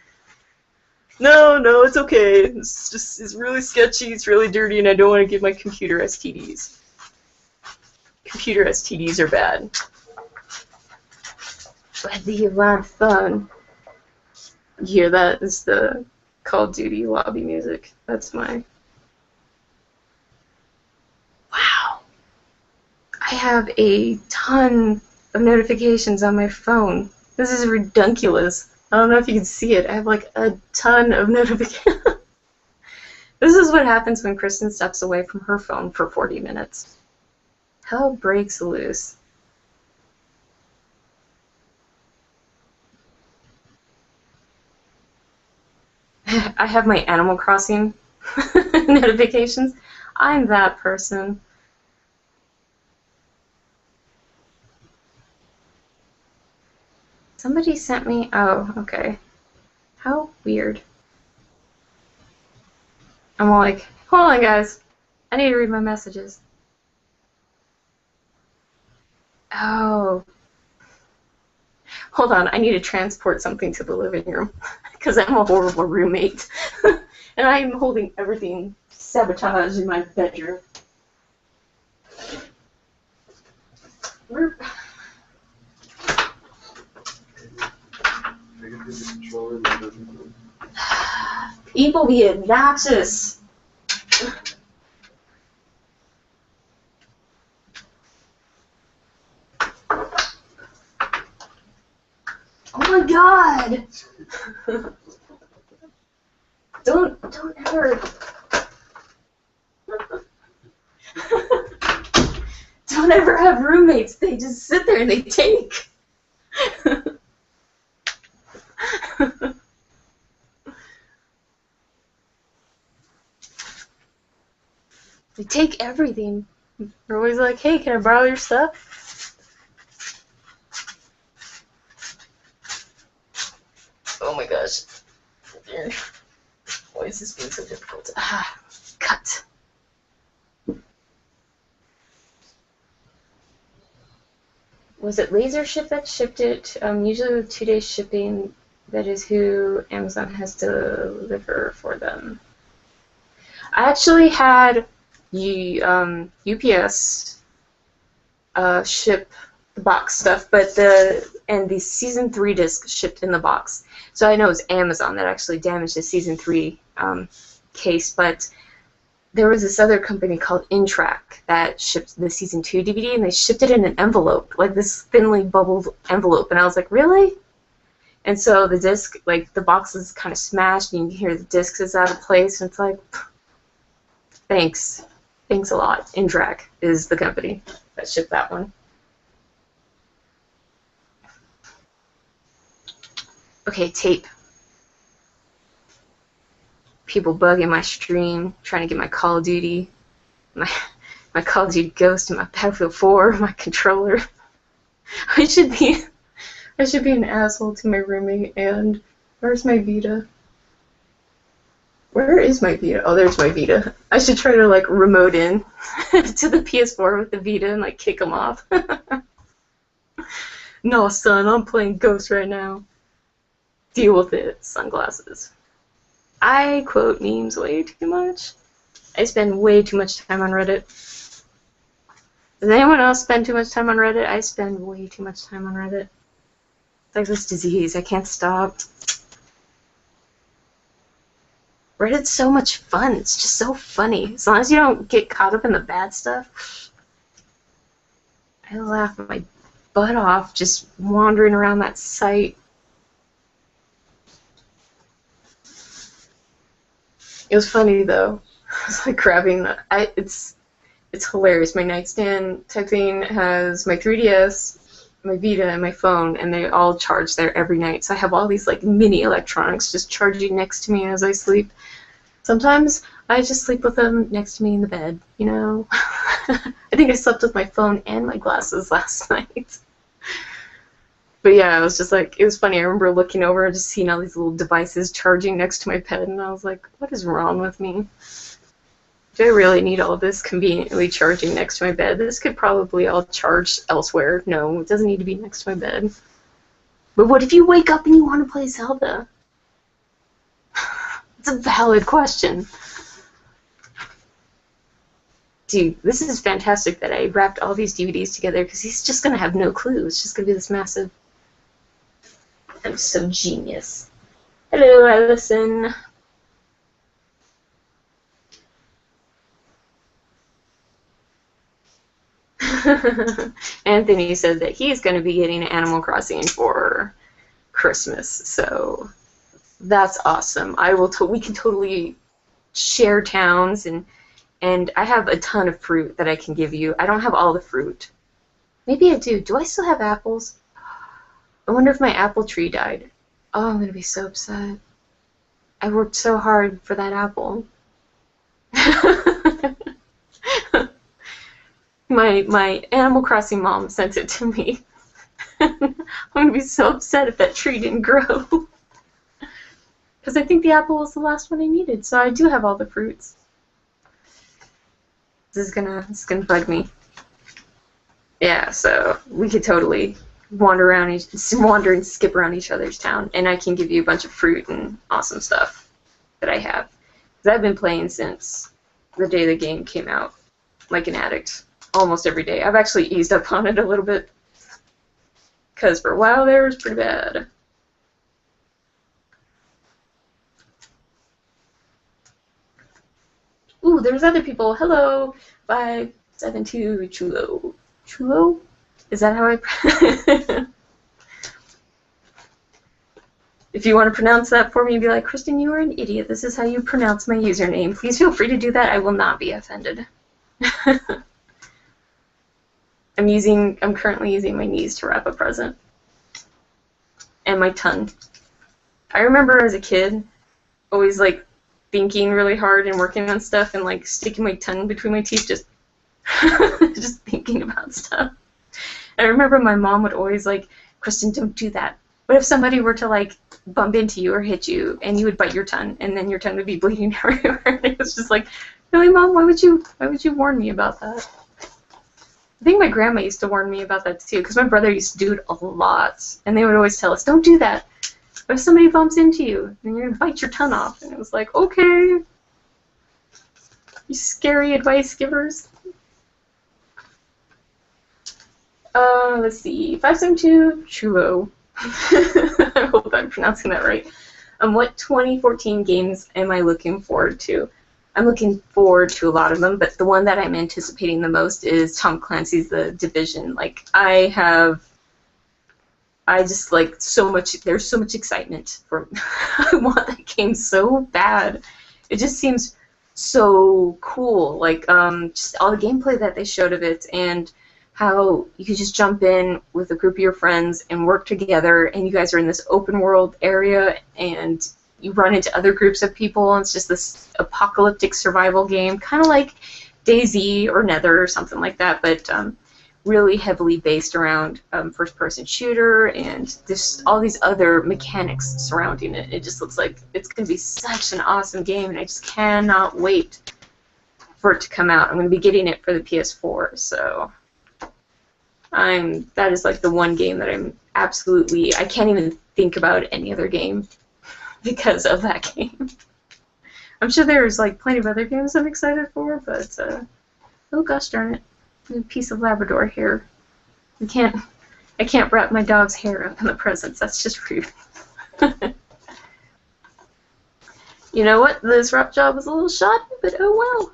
no, it's okay. It's really sketchy, it's really dirty, and I don't want to give my computer STDs. Computer STDs are bad. But do you want fun? You hear that? It's the Call of Duty lobby music. That's my... Wow. I have a ton of notifications on my phone. This is redunculous. I don't know if you can see it. I have like a ton of notifications. This is what happens when Kristen steps away from her phone for 40 minutes. Hell breaks loose. I have my Animal Crossing notifications. I'm that person. Somebody sent me... Oh, okay. How weird. I'm all like, hold on, guys. I need to read my messages. Oh. Hold on, I need to transport something to the living room. Because I'm a horrible roommate. And I'm holding everything sabotaged in my bedroom. People be obnoxious. Oh my god! Don't ever. Don't ever have roommates. They just sit there and they take. They take everything. They're always like, hey, can I borrow your stuff? Oh my gosh. Why is this being so difficult? Ah, cut. Was it LaserShip that shipped it? Usually with 2 days shipping, that is who Amazon has to deliver for them. I actually had UPS ship the box stuff, but the season 3 disc shipped in the box. So I know it was Amazon that actually damaged the season 3 case, but there was this other company called Intrac that shipped the season 2 DVD, and they shipped it in an envelope, like this thinly bubbled envelope, and I was like, really? And so the disc, like, the box is kind of smashed, and you can hear the disc is out of place, and it's like, thanks. Thanks a lot. Indrak is the company that shipped that one. Okay, tape. People bugging my stream, trying to get my Call of Duty, my Call of Duty Ghost, and my Battlefield 4, my controller. I should be an asshole to my roommate. And where's my Vita? Where is my Vita? Oh, there's my Vita. I should try to, like, remote in to the PS4 with the Vita and, like, kick him off. No, son, I'm playing Ghost right now. Deal with it, sunglasses. I quote memes way too much. I spend way too much time on Reddit. Does anyone else spend too much time on Reddit? I spend way too much time on Reddit. It's like this disease. I can't stop. Reddit's so much fun. It's just so funny. As long as you don't get caught up in the bad stuff. I laugh my butt off just wandering around that site. It was funny though. I was like grabbing the. It's hilarious. My nightstand type thing has my 3DS, my Vita, and my phone, and they all charge there every night. So I have all these like mini electronics just charging next to me as I sleep. Sometimes I just sleep with them next to me in the bed. You know. I think I slept with my phone and my glasses last night. But yeah, it was just like, it was funny. I remember looking over and just seeing all these little devices charging next to my bed, and I was like, what is wrong with me? Do I really need all of this conveniently charging next to my bed? This could probably all charge elsewhere. No, it doesn't need to be next to my bed. But what if you wake up and you want to play Zelda? It's a valid question. Dude, this is fantastic that I wrapped all these DVDs together, because he's just going to have no clue. It's just going to be this massive... I'm so genius. Hello, Allison. Anthony said that he's going to be getting Animal Crossing for Christmas, so that's awesome. We can totally share towns, and I have a ton of fruit that I can give you. I don't have all the fruit. Maybe I do. Do I still have apples? I wonder if my apple tree died. Oh, I'm going to be so upset. I worked so hard for that apple. My Animal Crossing mom sent it to me. I'm going to be so upset if that tree didn't grow. Because I think the apple was the last one I needed, so I do have all the fruits. This is gonna bug me. Yeah, so we could totally wander and skip around each other's town, and I can give you a bunch of fruit and awesome stuff that I have. Because I've been playing since the day the game came out, like an addict, almost every day. I've actually eased up on it a little bit, because for a while there it was pretty bad. Ooh, there's other people. Hello, 572 Chulo. Chulo? Is that how I... If you want to pronounce that for me, be like, Kristen, you are an idiot. This is how you pronounce my username. Please feel free to do that. I will not be offended. I'm currently using my knees to wrap a present. And my tongue. I remember as a kid, always like thinking really hard and working on stuff and like sticking my tongue between my teeth, just just thinking about stuff. I remember my mom would always like, Kristen, don't do that. What if somebody were to like bump into you or hit you and you would bite your tongue and then your tongue would be bleeding everywhere? It was just like, really, Mom, why would you warn me about that? I think my grandma used to warn me about that too, because my brother used to do it a lot, and they would always tell us, don't do that. What if somebody bumps into you and you're gonna bite your tongue off? And it was like, okay, you scary advice givers. Let's see, 572 Chulo. I hope I'm pronouncing that right. What 2014 games am I looking forward to? I'm looking forward to a lot of them, but the one that I'm anticipating the most is Tom Clancy's The Division. Like, I have I just like so much. There's so much excitement for. I want that game so bad. It just seems so cool. Like just all the gameplay that they showed of it, and how you could just jump in with a group of your friends and work together, and you guys are in this open world area, and you run into other groups of people, and it's just this apocalyptic survival game, kind of like DayZ or Nether or something like that, but really heavily based around first-person shooter and just all these other mechanics surrounding it. It just looks like it's going to be such an awesome game, and I just cannot wait for it to come out. I'm going to be getting it for the PS4, so that is like the one game that I can't even think about any other game because of that game. I'm sure there's like plenty of other games I'm excited for, but oh gosh darn it. A piece of Labrador hair. I can't wrap my dog's hair up in the presents. That's just rude. You know what? This wrap job was a little shoddy, but oh well.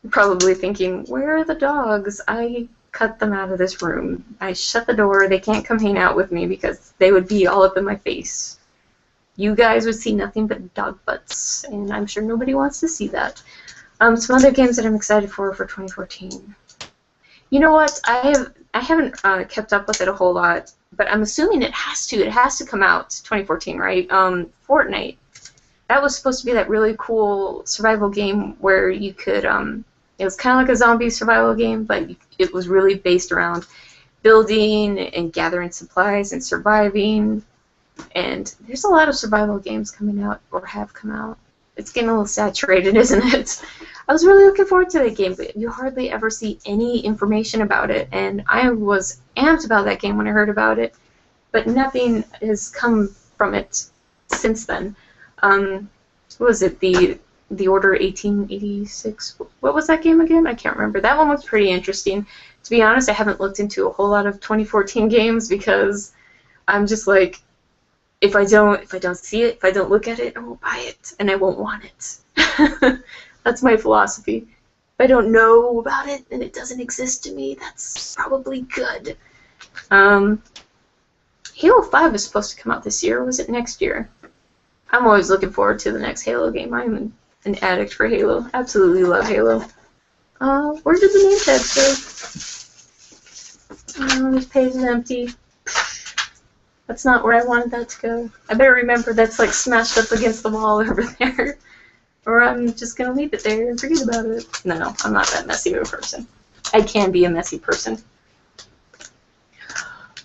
You're probably thinking, where are the dogs? I cut them out of this room. I shut the door. They can't come hang out with me because they would be all up in my face. You guys would see nothing but dog butts, and I'm sure nobody wants to see that. Some other games that I'm excited for 2014. You know what? I haven't kept up with it a whole lot, but I'm assuming it has to. It has to come out 2014, right? Fortnite. That was supposed to be that really cool survival game where you could. It was kind of like a zombie survival game, but it was really based around building and gathering supplies and surviving. And there's a lot of survival games coming out or have come out. It's getting a little saturated, isn't it? I was really looking forward to that game, but you hardly ever see any information about it, and I was amped about that game when I heard about it, but nothing has come from it since then. What was it, the Order 1886? What was that game again? I can't remember. That one was pretty interesting. To be honest, I haven't looked into a whole lot of 2014 games because I'm just like, if I don't see it, if I don't look at it, I won't buy it, and I won't want it. That's my philosophy. If I don't know about it and it doesn't exist to me, that's probably good. Halo 5 is supposed to come out this year, or was it next year? I'm always looking forward to the next Halo game. I'm an addict for Halo. Absolutely love Halo. Where did the name tag go? This page is empty. That's not where I wanted that to go. I better remember that's like smashed up against the wall over there. Or I'm just going to leave it there and forget about it. No, I'm not that messy of a person. I can be a messy person.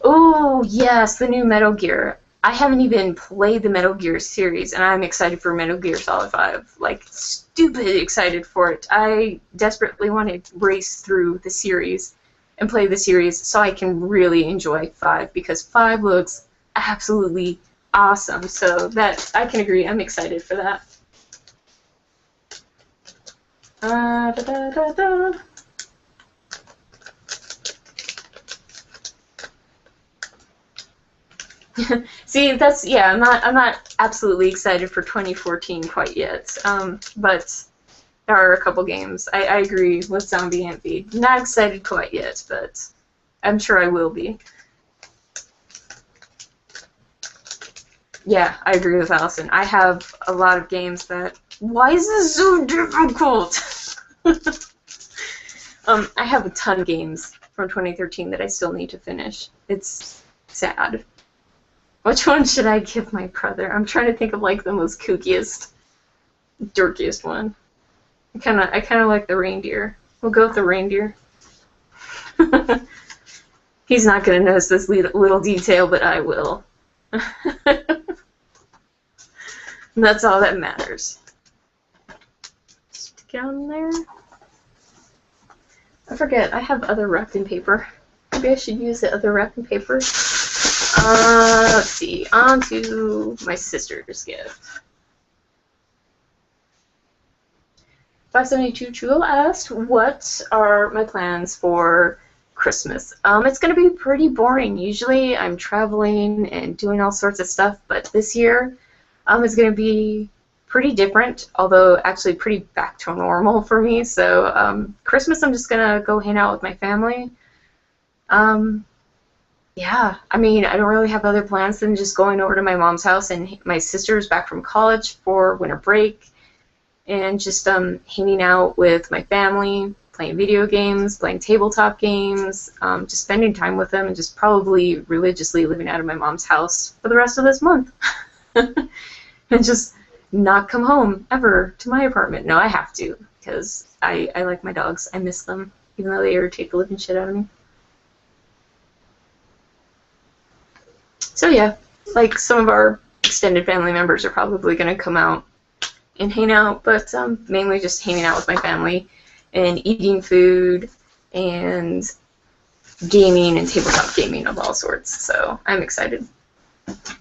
Oh, yes, the new Metal Gear. I haven't even played the Metal Gear series, and I'm excited for Metal Gear Solid 5. Like, stupid excited for it. I desperately want to race through the series and play the series so I can really enjoy 5, because 5 looks absolutely awesome. So that I can agree. I'm excited for that. Da, da, da, da. See, that's, yeah, I'm not absolutely excited for 2014 quite yet. But there are a couple games. I agree with Zombie Envy. Not excited quite yet, but I'm sure I will be. Yeah, I agree with Allison. I have a lot of games that... Why is this so difficult? I have a ton of games from 2013 that I still need to finish. It's sad. Which one should I give my brother? I'm trying to think of like the most kookiest, dorkiest one. I kind of like the reindeer. We'll go with the reindeer. He's not going to notice this little detail, but I will. And that's all that matters. Stick it on there. I forget, I have other wrapping paper. Maybe I should use the other wrapping paper. Let's see, on to my sister's gift. 572 Chulo asked, what are my plans for Christmas? It's going to be pretty boring. Usually I'm traveling and doing all sorts of stuff, but this year is going to be pretty different, although actually pretty back to normal for me. So Christmas I'm just going to go hang out with my family. yeah, I mean, I don't really have other plans than just going over to my mom's house, and my sister's back from college for winter break, and just hanging out with my family, playing video games, playing tabletop games, just spending time with them, and just probably religiously living out of my mom's house for the rest of this month. And just not come home ever to my apartment. No, I have to, because I like my dogs. I miss them, even though they irritate the living shit out of me. So yeah, like some of our extended family members are probably going to come out and hang out, but mainly just hanging out with my family and eating food and gaming and tabletop gaming of all sorts. So I'm excited.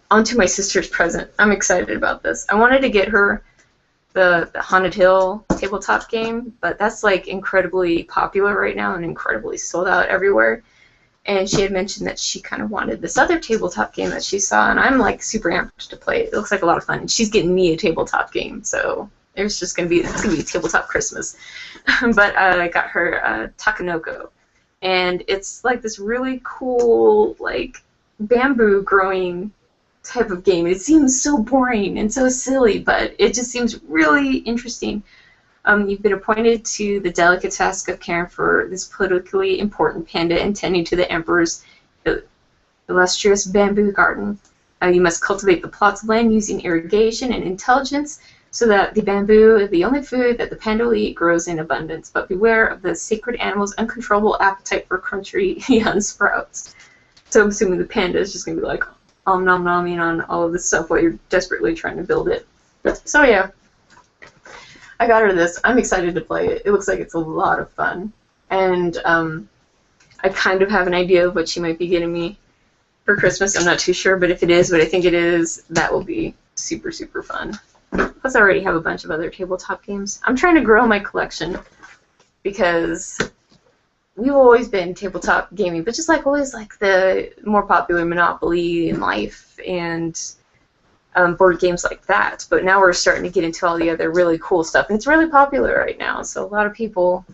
On to my sister's present. I'm excited about this. I wanted to get her the Haunted Hill tabletop game, but that's like incredibly popular right now and incredibly sold out everywhere. And she had mentioned that she kind of wanted this other tabletop game that she saw, and I'm like super amped to play it. It looks like a lot of fun. And she's getting me a tabletop game, so it's gonna be tabletop Christmas. But I got her Takanoko, and it's like this really cool like bamboo growing type of game. It seems so boring and so silly, but it just seems really interesting. You've been appointed to the delicate task of caring for this politically important panda and tending to the emperor's illustrious bamboo garden. You must cultivate the plots of land using irrigation and intelligence so that the bamboo, the only food that the panda will eat, grows in abundance. But beware of the sacred animal's uncontrollable appetite for crunchy young sprouts. So I'm assuming the panda is just going to be like nom nomming on all of this stuff while you're desperately trying to build it. So yeah. I got her this. I'm excited to play it. It looks like it's a lot of fun. And I kind of have an idea of what she might be getting me for Christmas. I'm not too sure, but if it is what I think it is, that will be super, super fun. Plus, I already have a bunch of other tabletop games. I'm trying to grow my collection because we've always been tabletop gaming, but just like always like the more popular Monopoly and Life and board games like that, but now we're starting to get into all the other really cool stuff, and it's really popular right now, so a lot of people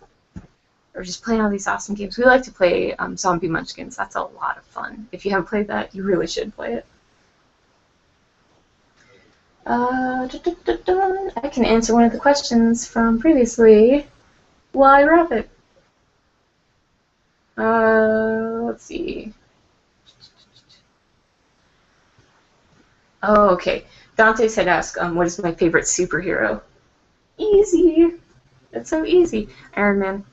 are just playing all these awesome games. We like to play Zombie Munchkins. That's a lot of fun. If you haven't played that, you really should play it. I can answer one of the questions from previously while I wrap it. Let's see. Oh, okay. Dante said ask, what is my favorite superhero? Easy. It's so easy. Iron Man.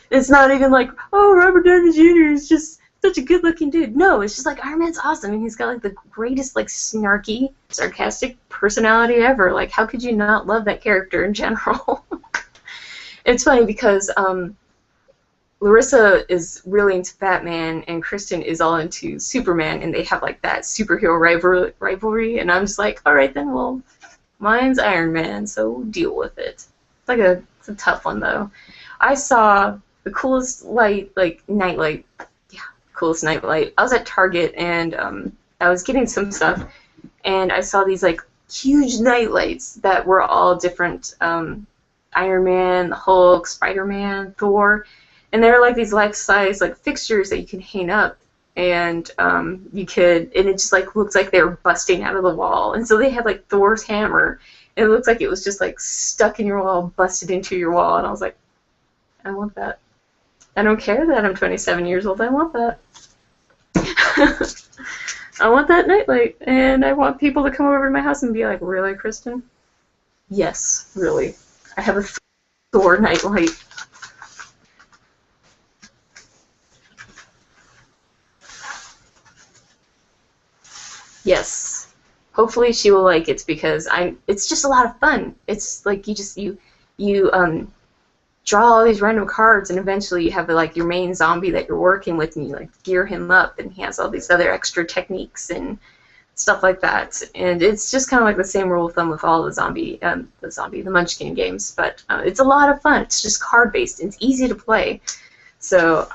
It's not even like, oh, Robert Downey Jr. is just such a good-looking dude. No, it's just like Iron Man's awesome, and he's got like the greatest like snarky, sarcastic personality ever. Like, how could you not love that character in general? It's funny because Larissa is really into Batman, and Kristen is all into Superman, and they have like that superhero rivalry, and I'm just like, all right then, well, mine's Iron Man, so deal with it. It's a tough one though. I saw the coolest nightlight. Yeah, coolest nightlight. I was at Target, and I was getting some stuff, and I saw these like huge nightlights that were all different. Iron Man, the Hulk, Spider-Man, Thor. And they're like these life-size like fixtures that you can hang up, and and it just like looks like they were busting out of the wall. And so they had like Thor's hammer, and it looks like it was just like stuck in your wall, busted into your wall. And I was like, I want that. I don't care that I'm 27 years old. I want that. I want that nightlight, and I want people to come over to my house and be like, really, Kristen? Yes, really. I have a Thor nightlight. Yes. Hopefully she will like it because it's just a lot of fun. It's like you draw all these random cards, and eventually you have like your main zombie that you're working with, and you like gear him up, and he has all these other extra techniques and stuff like that. And it's just kind of like the same rule of thumb with all the Munchkin games, but it's a lot of fun. It's just card based. It's easy to play. So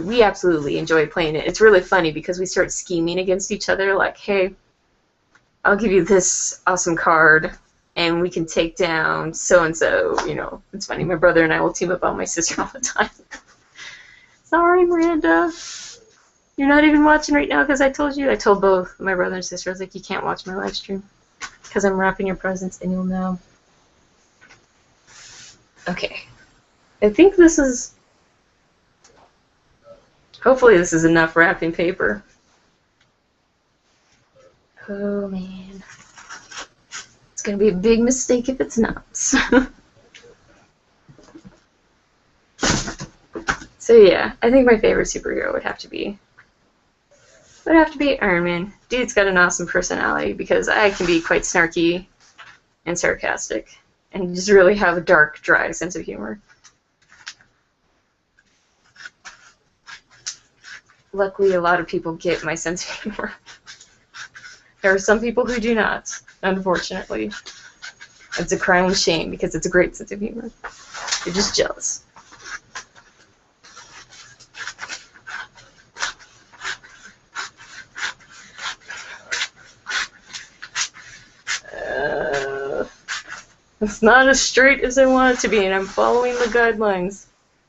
we absolutely enjoy playing it. It's really funny because we start scheming against each other, like, hey, I'll give you this awesome card, and we can take down so-and-so, you know. It's funny, my brother and I will team up on my sister all the time. It's sorry, Miranda. You're not even watching right now because I told you. I told both my brother and sister. I was like, you can't watch my live stream because I'm wrapping your presents and you'll know. Okay. I think this is... Hopefully this is enough wrapping paper. Oh, man. It's going to be a big mistake if it's not. So yeah, I think my favorite superhero would have to be Iron Man. Dude's got an awesome personality because I can be quite snarky and sarcastic and just really have a dark, dry sense of humor. Luckily, a lot of people get my sense of humor. There are some people who do not, unfortunately. It's a crying shame because it's a great sense of humor. You're just jealous. It's not as straight as I want it to be, and I'm following the guidelines.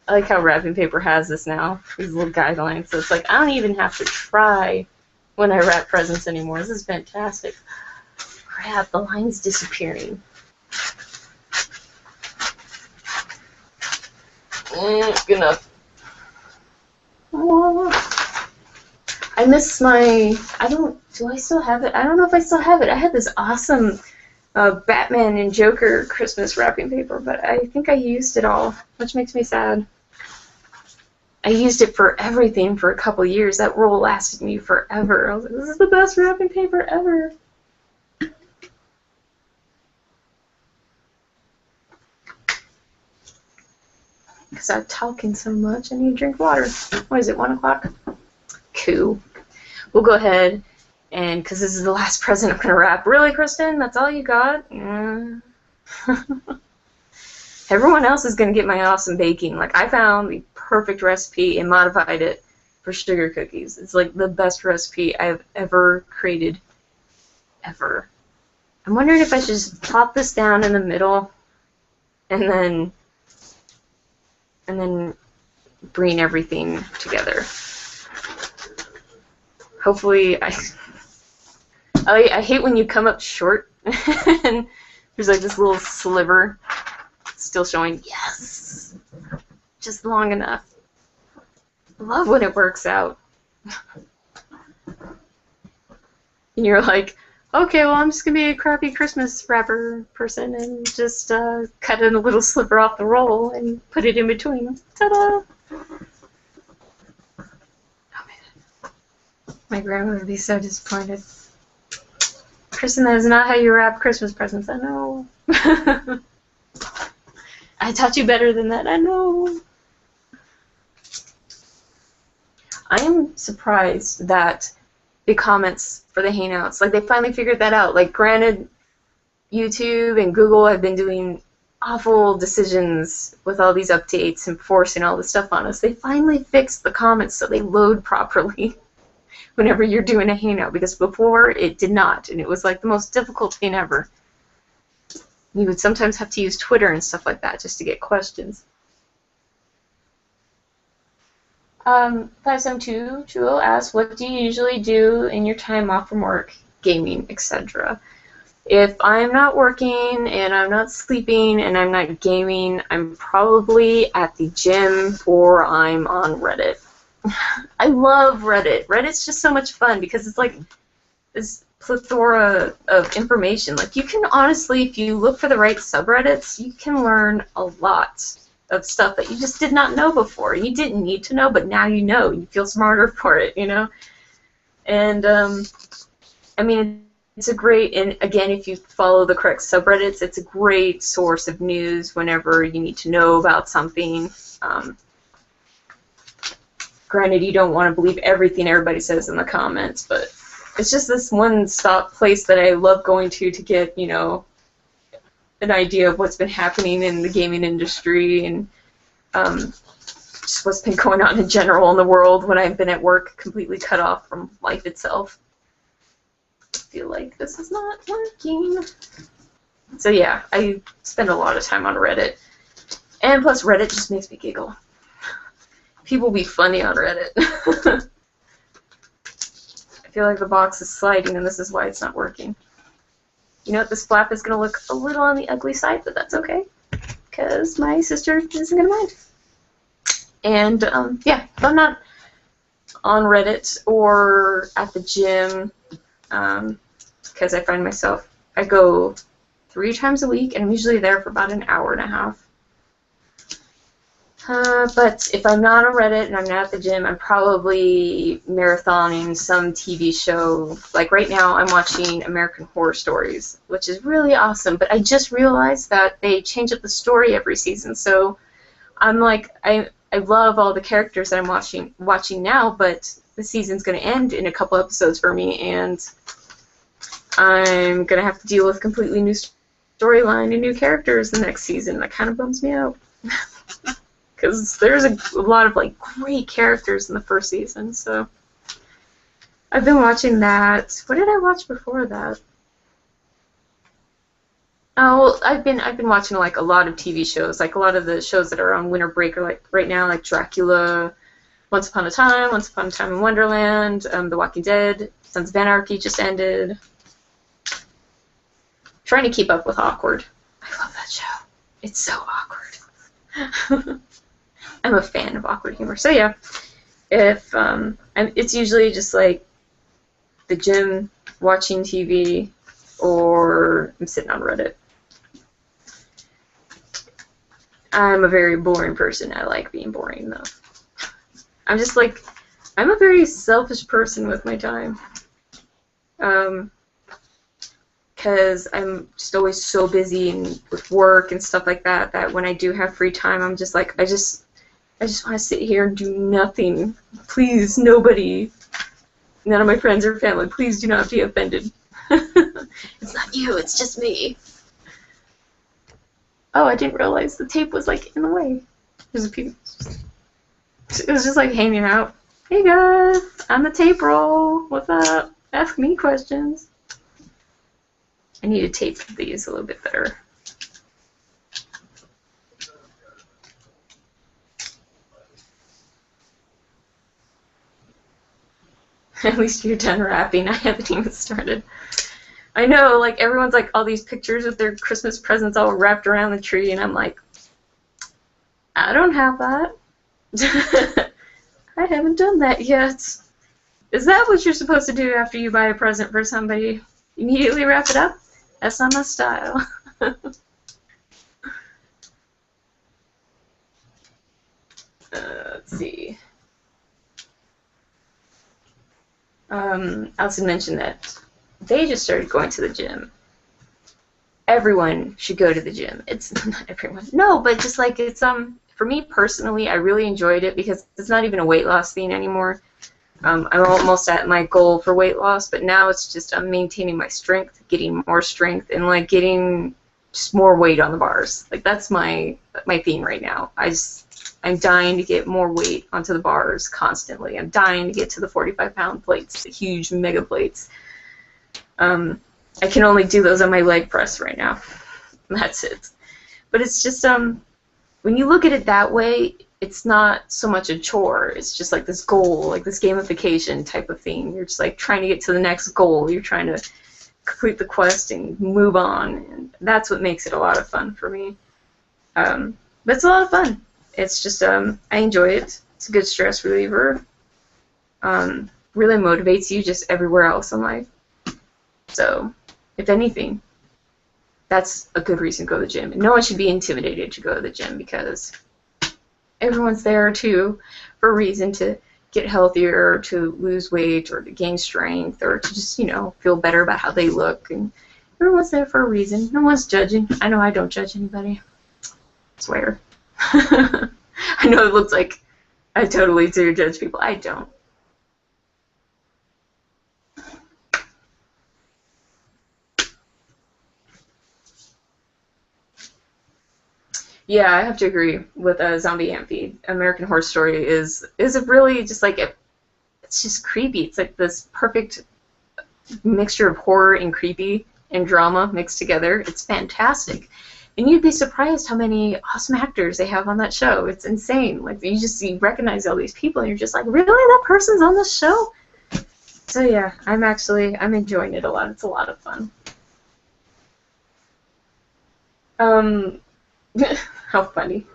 I like how wrapping paper has this now, these little guidelines. So it's like, I don't even have to try when I wrap presents anymore. This is fantastic. Crap, the line's disappearing. Good enough. Oh, I miss my... Do I still have it? I don't know if I still have it. I had this awesome... Batman and Joker Christmas wrapping paper, but I think I used it all, which makes me sad. I used it for everything for a couple years. That roll lasted me forever. I was like, this is the best wrapping paper ever. Because I'm talking so much, I need to drink water. What is it, 1 o'clock? Cool. We'll go ahead. And because this is the last present I'm going to wrap. Really, Kristen? That's all you got? Yeah. Everyone else is going to get my awesome baking. Like, I found the perfect recipe and modified it for sugar cookies. It's like the best recipe I've ever created. Ever. I'm wondering if I should just plop this down in the middle and then bring everything together. Hopefully, I hate when you come up short and there's like this little sliver still showing. Yes! Just long enough. I love when it works out. And you're like, okay, well, I'm just going to be a crappy Christmas wrapper person and just cut in a little sliver off the roll and put it in between. Ta-da! Oh, man. My grandma would be so disappointed. Kristen, that is not how you wrap Christmas presents. I know. I taught you better than that. I know. I am surprised that the comments for the Hangouts, like, they finally figured that out. Like, granted, YouTube and Google have been doing awful decisions with all these updates and forcing all this stuff on us. They finally fixed the comments so they load properly whenever you're doing a Hangout, because before it did not, and it was like the most difficult thing ever. You would sometimes have to use Twitter and stuff like that just to get questions. 572 Chuo asks, what do you usually do in your time off from work, gaming, etc.? If I'm not working and I'm not sleeping and I'm not gaming, I'm probably at the gym or I'm on Reddit. I love Reddit. Reddit's just so much fun because it's like this plethora of information. Like, you can honestly, if you look for the right subreddits, you can learn a lot of stuff that you just did not know before. You didn't need to know, but now you know. You feel smarter for it, you know? And, I mean, it's a great, and again, if you follow the correct subreddits, it's a great source of news whenever you need to know about something. Granted, you don't want to believe everything everybody says in the comments, but it's just this one-stop place that I love going to get, you know, an idea of what's been happening in the gaming industry and just what's been going on in general in the world when I've been at work completely cut off from life itself. I feel like this is not working. So yeah, I spend a lot of time on Reddit. And plus Reddit just makes me giggle. people be funny on Reddit. I feel like the box is sliding, and this is why it's not working. You know what? This flap is going to look a little on the ugly side, but that's okay, because my sister isn't going to mind. And, yeah, if I'm not on Reddit or at the gym, because I find myself, I go 3 times a week, and I'm usually there for about an hour and a half. But if I'm not on Reddit and I'm not at the gym, I'm probably marathoning some TV show. Like right now, I'm watching American Horror Stories, which is really awesome. But I just realized that they change up the story every season. So I'm like, I love all the characters that I'm watching now, but the season's going to end in a couple episodes for me, and I'm going to have to deal with a completely new storyline and new characters the next season. That kind of bums me out. Because there's a lot of like great characters in the first season, so I've been watching that. What did I watch before that? Oh, I've been watching like a lot of TV shows, like a lot of the shows that are on winter break, or like right now, like Dracula, Once Upon a Time in Wonderland, The Walking Dead, Sons of Anarchy just ended. Trying to keep up with Awkward. I love that show. It's so awkward. I'm a fan of awkward humor. So yeah, if it's usually just like the gym, watching TV, or I'm sitting on Reddit. I'm a very boring person. I like being boring though. I'm just like, I'm a very selfish person with my time. Because I'm just always so busy and with work and stuff like that, that when I do have free time, I'm just like, I just want to sit here and do nothing. Please, nobody, none of my friends or family, please do not be offended. It's not you, it's just me. Oh, I didn't realize the tape was like in the way. There's a piece. It was just like hanging out. Hey guys, I'm the tape roll. What's up? Ask me questions. I need to tape these a little bit better. At least you're done wrapping. I haven't even started. I know, like, everyone's like all these pictures with their Christmas presents all wrapped around the tree, and I'm like, I don't have that. I haven't done that yet. Is that what you're supposed to do after you buy a present for somebody? Immediately wrap it up? That's not my style. Let's see. Allison mentioned that they just started going to the gym. Everyone should go to the gym. It's not everyone. No, but just like it's for me personally, I really enjoyed it because it's not even a weight loss thing anymore. I'm almost at my goal for weight loss, but now it's just I'm maintaining my strength, getting more strength, and like getting just more weight on the bars. Like that's my theme right now. I'm dying to get more weight onto the bars constantly. I'm dying to get to the 45-pound plates, the huge mega plates. I can only do those on my leg press right now. That's it. But it's just when you look at it that way, it's not so much a chore. It's just like this goal, like this gamification type of thing. You're just like trying to get to the next goal. You're trying to complete the quest and move on, and that's what makes it a lot of fun for me. But it's a lot of fun. It's just I enjoy it. It's a good stress reliever. Really motivates you just everywhere else in life. So, if anything, that's a good reason to go to the gym. And no one should be intimidated to go to the gym because everyone's there too for a reason to get healthier, or to lose weight, or to gain strength, or to just, you know, feel better about how they look. And everyone's there for a reason. No one's judging. I know I don't judge anybody. I swear. I know it looks like I totally do judge people. I don't. Yeah, I have to agree with Zombie Amphi. American Horror Story is a really just like it's just creepy. It's like this perfect mixture of horror and creepy and drama mixed together. It's fantastic. And you'd be surprised how many awesome actors they have on that show. It's insane. Like, you recognize all these people, and you're just like, really? That person's on this show? So yeah, I'm enjoying it a lot. It's a lot of fun. How funny.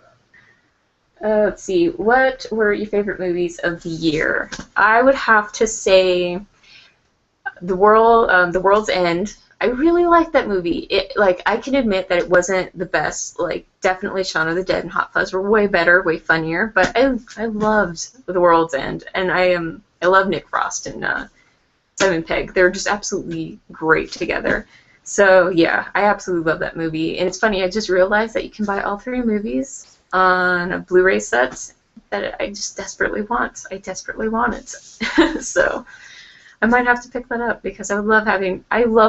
Let's see. What were your favorite movies of the year? I would have to say The World's End. I really liked that movie. I can admit that it wasn't the best. Like, definitely Shaun of the Dead and Hot Fuzz were way better, way funnier. But I loved The World's End, and I love Nick Frost and Simon Pegg. They're just absolutely great together. So yeah, I absolutely love that movie. And it's funny, I just realized that you can buy all 3 movies on a Blu-ray set that I just desperately want. I desperately want it. So I might have to pick that up because I love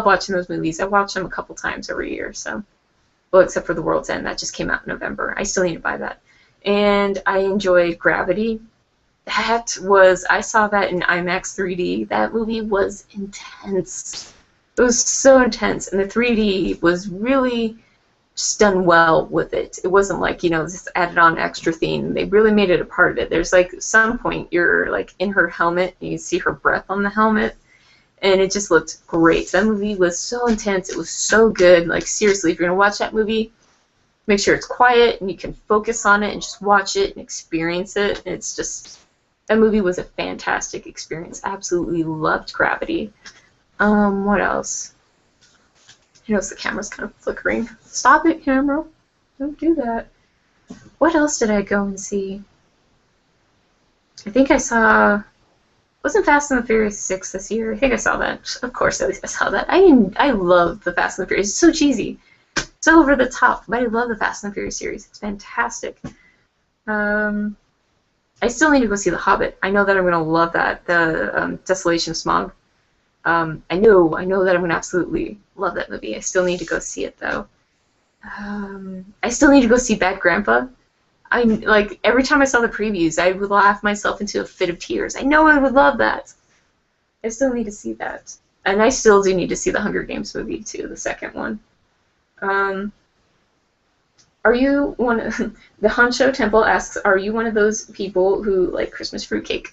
watching those movies. I watch them a couple times every year. So, well, except for The World's End, that just came out in November. I still need to buy that. And I enjoyed Gravity. I saw that in IMAX 3D. That movie was intense. It was so intense, and the 3D was really just done well with it. It wasn't like, just added on extra theme. They really made it a part of it. There's some point you're in her helmet, and you see her breath on the helmet, and it just looked great. That movie was so intense. It was so good. Like, seriously, if you're gonna watch that movie, make sure it's quiet and you can focus on it and just watch it and experience it. And it's just, that movie was a fantastic experience. Absolutely loved Gravity. What else? You notice the camera's kind of flickering. Stop it, camera. Don't do that. What else did I go and see? I think I saw... Wasn't Fast and the Furious 6 this year? I think I saw that. Of course, at least I saw that. I love the Fast and the Furious. It's so cheesy. So over the top. But I love the Fast and the Furious series. It's fantastic. I still need to go see The Hobbit. I know that I'm going to love that. The Desolation of Smaug. I know that I'm going to absolutely love that movie. I still need to go see it, though. I still need to go see Bad Grandpa. Every time I saw the previews, I would laugh myself into a fit of tears. I know I would love that. I still need to see that. And I still do need to see the Hunger Games movie, too, the second one. Are you one of... The Honcho Temple asks, are you one of those people who like Christmas fruitcake?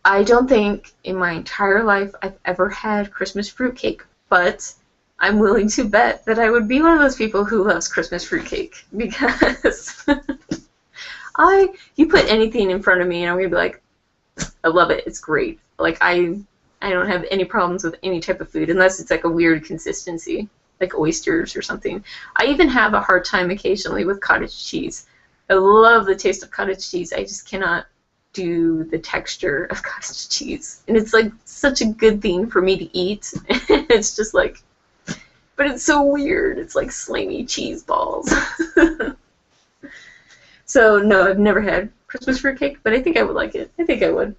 I don't think in my entire life I've ever had Christmas fruitcake, but I'm willing to bet that I would be one of those people who loves Christmas fruitcake because you put anything in front of me and I'm gonna be like, I love it, it's great. Like I don't have any problems with any type of food unless it's like a weird consistency, like oysters or something. I even have a hard time occasionally with cottage cheese. I love the taste of cottage cheese. I just cannot do the texture of cottage cheese, and it's like such a good thing for me to eat. It's just like, but it's so weird. It's like slimy cheese balls. So no, I've never had Christmas fruitcake, but I think I would like it. I think I would.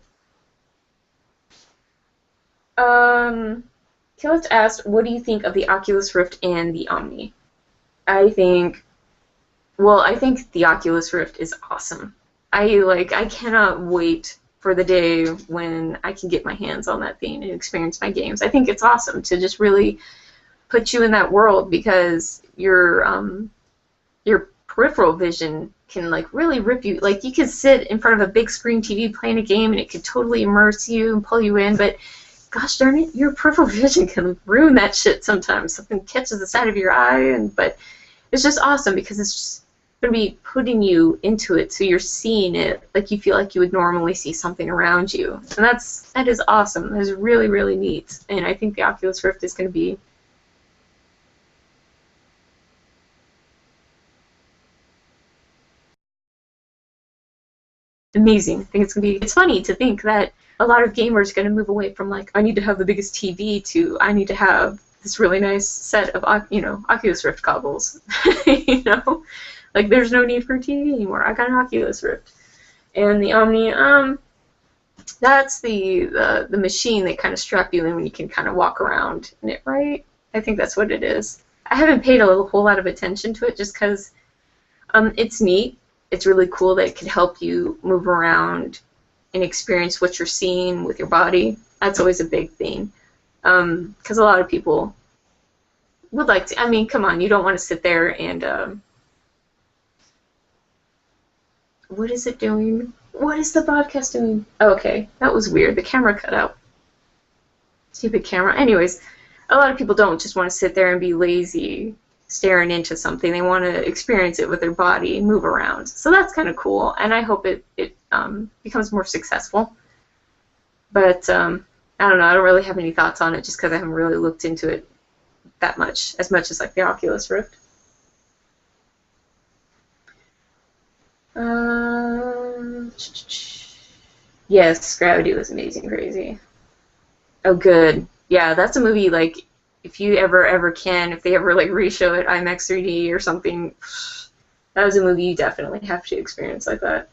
Killet asked, what do you think of the Oculus Rift and the Omni? I think the Oculus Rift is awesome. I cannot wait for the day when I can get my hands on that thing and experience my games. I think it's awesome to just really put you in that world because your peripheral vision can like really rip you. Like you could sit in front of a big screen TV playing a game and it could totally immerse you and pull you in, but gosh darn it, your peripheral vision can ruin that shit sometimes. Something catches the side of your eye, but it's just awesome because it's just going to be putting you into it, so you're seeing it like you feel like you would normally see something around you, and that is awesome. That is really, really neat, and I think the Oculus Rift is going to be amazing. I think it's going to be. It's funny to think that a lot of gamers are going to move away from like I need to have the biggest TV to I need to have this really nice set of Oculus Rift goggles. Like there's no need for a TV anymore. I got an Oculus Rift. And the Omni, that's the machine that kind of strap you in when you can kind of walk around in it, right? I think that's what it is. I haven't paid a whole lot of attention to it just because it's neat. It's really cool that it can help you move around and experience what you're seeing with your body. That's always a big thing. Because a lot of people would like to. I mean, come on, you don't want to sit there and what is it doing? What is the broadcast doing? Okay, that was weird. The camera cut out. Stupid camera. Anyways, a lot of people don't just want to sit there and be lazy staring into something. They want to experience it with their body and move around. So that's kind of cool, and I hope it becomes more successful. But I don't know. I don't really have any thoughts on it just because I haven't really looked into it that much, as much as like the Oculus Rift. Yes, Gravity was amazing, crazy. Oh, good. Yeah, that's a movie, like, if you ever can, if they ever, like, re-show it IMAX 3D or something, that was a movie you definitely have to experience like that.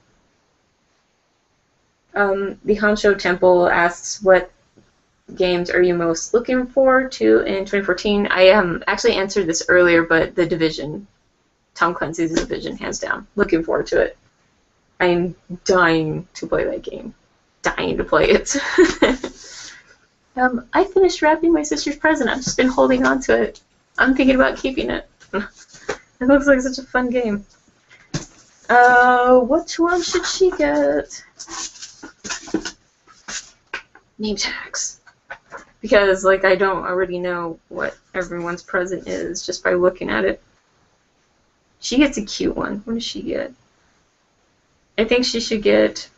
The Hansho Temple asks, what games are you most looking forward to in 2014? I actually answered this earlier, but The Division. Tom Clancy's The Division, hands down. Looking forward to it. I am dying to play that game. Dying to play it. I finished wrapping my sister's present. I've just been holding on to it. I'm thinking about keeping it. It looks like such a fun game. Which one should she get? Name tags. Because, like, I don't already know what everyone's present is just by looking at it. She gets a cute one. What does she get? I think she should get...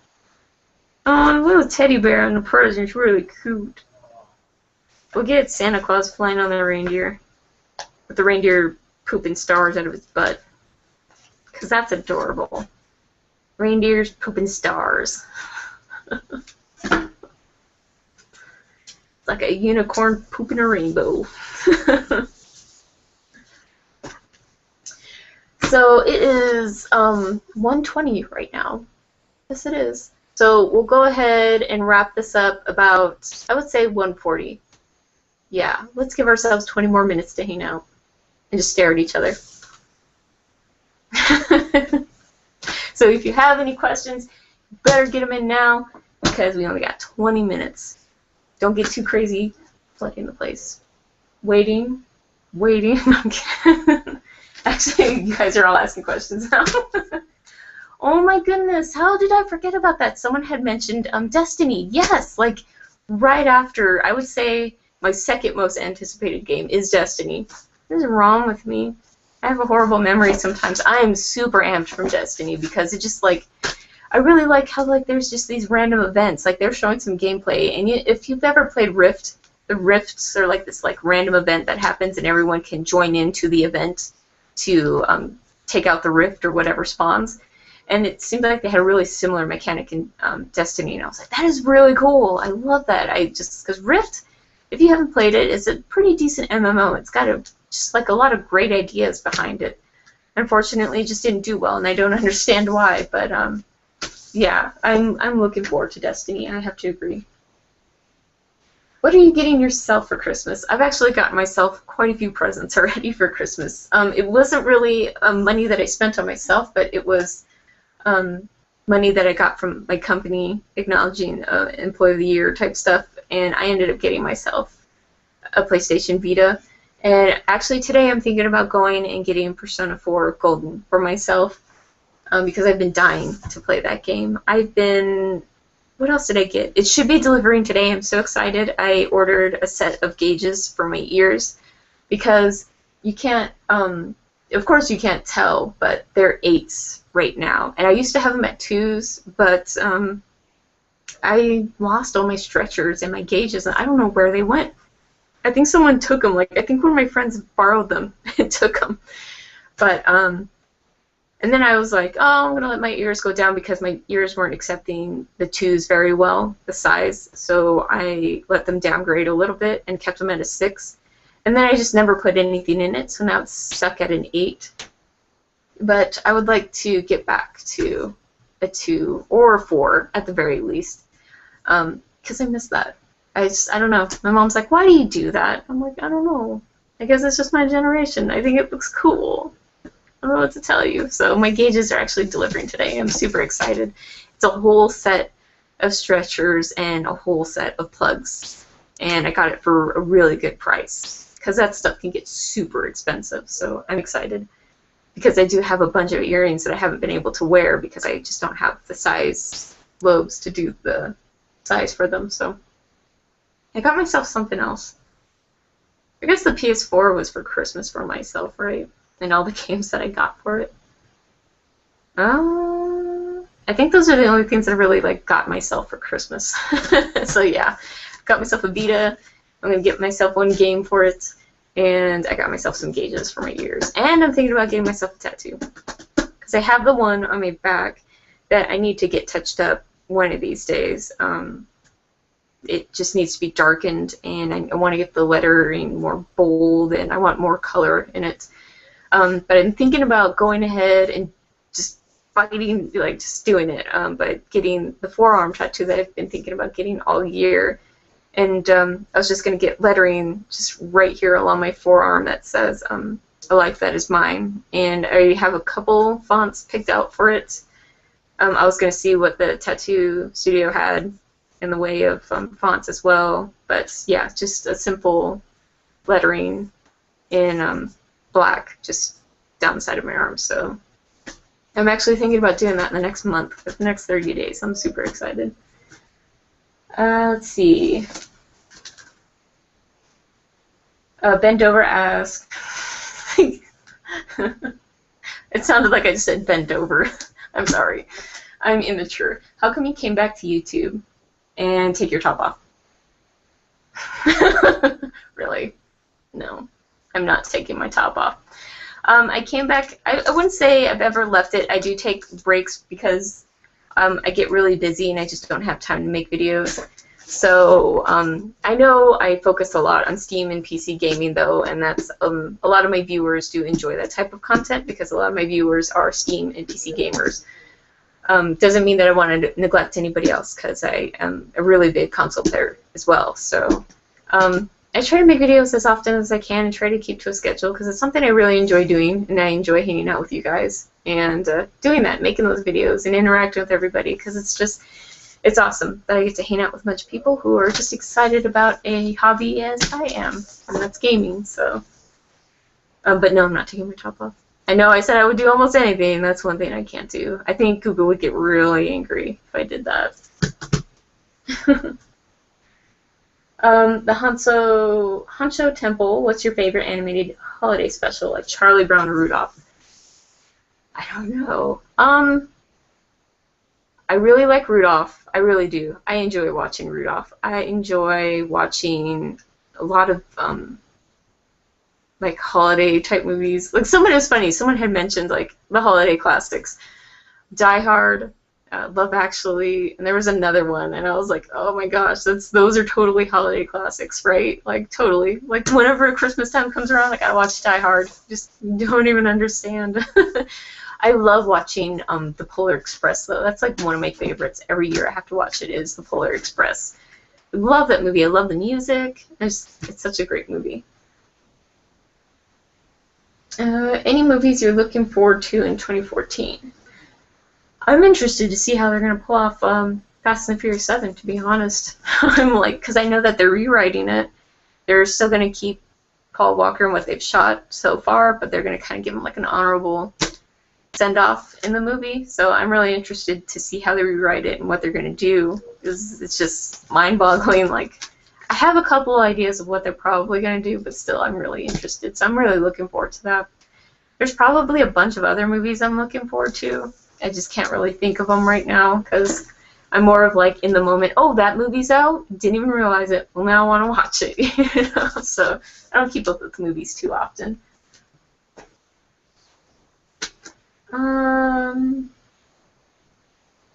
Oh, a little teddy bear on the present. It's really cute. We'll get Santa Claus flying on the reindeer. With the reindeer pooping stars out of his butt. Because that's adorable. Reindeers pooping stars. It's like a unicorn pooping a rainbow. So it is 1:20 right now. Yes, it is. So we'll go ahead and wrap this up about, I would say, 1:40. Yeah, let's give ourselves 20 more minutes to hang out and just stare at each other. So if you have any questions, you better get them in now because we only got 20 minutes. Don't get too crazy flooding the place. Waiting. Actually, you guys are all asking questions now. Oh my goodness, how did I forget about that? Someone had mentioned Destiny. Yes, like right after, I would say my second most anticipated game is Destiny. What is wrong with me? I have a horrible memory sometimes. I am super amped from Destiny because it just like, I really like how like there's just these random events. Like they're showing some gameplay, and if you've ever played Rift, the Rifts are like this like random event that happens, and everyone can join into the event to take out the Rift or whatever spawns. And it seemed like they had a really similar mechanic in Destiny, and I was like, that is really cool. I love that. Because Rift, if you haven't played it, is a pretty decent MMO. It's got just like a lot of great ideas behind it. Unfortunately, it just didn't do well, and I don't understand why. But yeah, I'm looking forward to Destiny. I have to agree. What are you getting yourself for Christmas? I've actually gotten myself quite a few presents already for Christmas. It wasn't really money that I spent on myself, but it was money that I got from my company acknowledging Employee of the Year type stuff, and I ended up getting myself a PlayStation Vita. And actually today I'm thinking about going and getting Persona 4 Golden for myself because I've been dying to play that game. What else did I get? It should be delivering today. I'm so excited. I ordered a set of gauges for my ears because you can't, of course you can't tell, but they're 8s right now. And I used to have them at 2s, but I lost all my stretchers and my gauges, and I don't know where they went. I think someone took them. Like, I think one of my friends borrowed them and took them. But, and then I was like, oh, I'm going to let my ears go down because my ears weren't accepting the 2s very well, the size. So I let them downgrade a little bit and kept them at a 6. And then I just never put anything in it, so now it's stuck at an 8. But I would like to get back to a 2 or a 4 at the very least because I miss that. I don't know. My mom's like, why do you do that? I'm like, I don't know. I guess it's just my generation. I think it looks cool. I don't know what to tell you. So my gauges are actually delivering today. I'm super excited. It's a whole set of stretchers and a whole set of plugs. And I got it for a really good price. because that stuff can get super expensive. So I'm excited because I do have a bunch of earrings that I haven't been able to wear because I just don't have the size lobes to do the size for them. So I got myself something else. I guess the PS4 was for Christmas for myself, right? And all the games that I got for it. I think those are the only things that I really like got myself for Christmas. So yeah, got myself a Vita. I'm gonna get myself one game for it, and I got myself some gauges for my ears. And I'm thinking about getting myself a tattoo because I have the one on my back that I need to get touched up one of these days. It just needs to be darkened, and I want to get the lettering more bold, and I want more color in it. But I'm thinking about going ahead and just fighting, like just doing it, but getting the forearm tattoo that I've been thinking about getting all year. And I was just going to get lettering just right here along my forearm that says, a life that is mine. And I have a couple fonts picked out for it. I was going to see what the tattoo studio had in the way of fonts as well. But yeah, just a simple lettering in black just down the side of my arm. So I'm actually thinking about doing that in the next month, the next 30 days. I'm super excited. Let's see. Bend over asks. It sounded like I just said bend over. I'm sorry. I'm immature. How come you came back to YouTube and take your top off? Really? No. I'm not taking my top off. I came back. I wouldn't say I've ever left it. I do take breaks because I get really busy and I just don't have time to make videos. So I know I focus a lot on Steam and PC gaming though, and that's a lot of my viewers do enjoy that type of content because a lot of my viewers are Steam and PC gamers. Doesn't mean that I want to neglect anybody else because I am a really big console player as well. So I try to make videos as often as I can and try to keep to a schedule because it's something I really enjoy doing, and I enjoy hanging out with you guys and doing that, making those videos and interacting with everybody because it's awesome that I get to hang out with a bunch of people who are just excited about a hobby as I am, and that's gaming. So, but no, I'm not taking my top off. I know I said I would do almost anything, and that's one thing I can't do. I think Google would get really angry if I did that. The Hancho Temple, what's your favorite animated holiday special, like Charlie Brown or Rudolph? I don't know. I really like Rudolph. I really do. I enjoy watching Rudolph. I enjoy watching a lot of like holiday type movies. Like someone, it was funny. Someone had mentioned like the holiday classics, Die Hard, Love Actually, and there was another one, and I was like, oh my gosh, those are totally holiday classics, right? Like totally. Like whenever Christmas time comes around, like I watch Die Hard. Just don't even understand. I love watching The Polar Express, though. That's like one of my favorites. Every year I have to watch it is The Polar Express. I love that movie. I love the music. It's such a great movie. Any movies you're looking forward to in 2014? I'm interested to see how they're going to pull off Fast and Furious 7, to be honest. I'm like, because I know that they're rewriting it. They're still going to keep Paul Walker and what they've shot so far, but they're going to kind of give him like an honorable send-off in the movie, so I'm really interested to see how they rewrite it and what they're going to do. It's just mind-boggling. Like, I have a couple ideas of what they're probably going to do, but still, I'm really interested, so I'm really looking forward to that. There's probably a bunch of other movies I'm looking forward to. I just can't really think of them right now, because I'm more of like, in the moment, oh, that movie's out? Didn't even realize it. Well, now I want to watch it. You know? So I don't keep up with movies too often.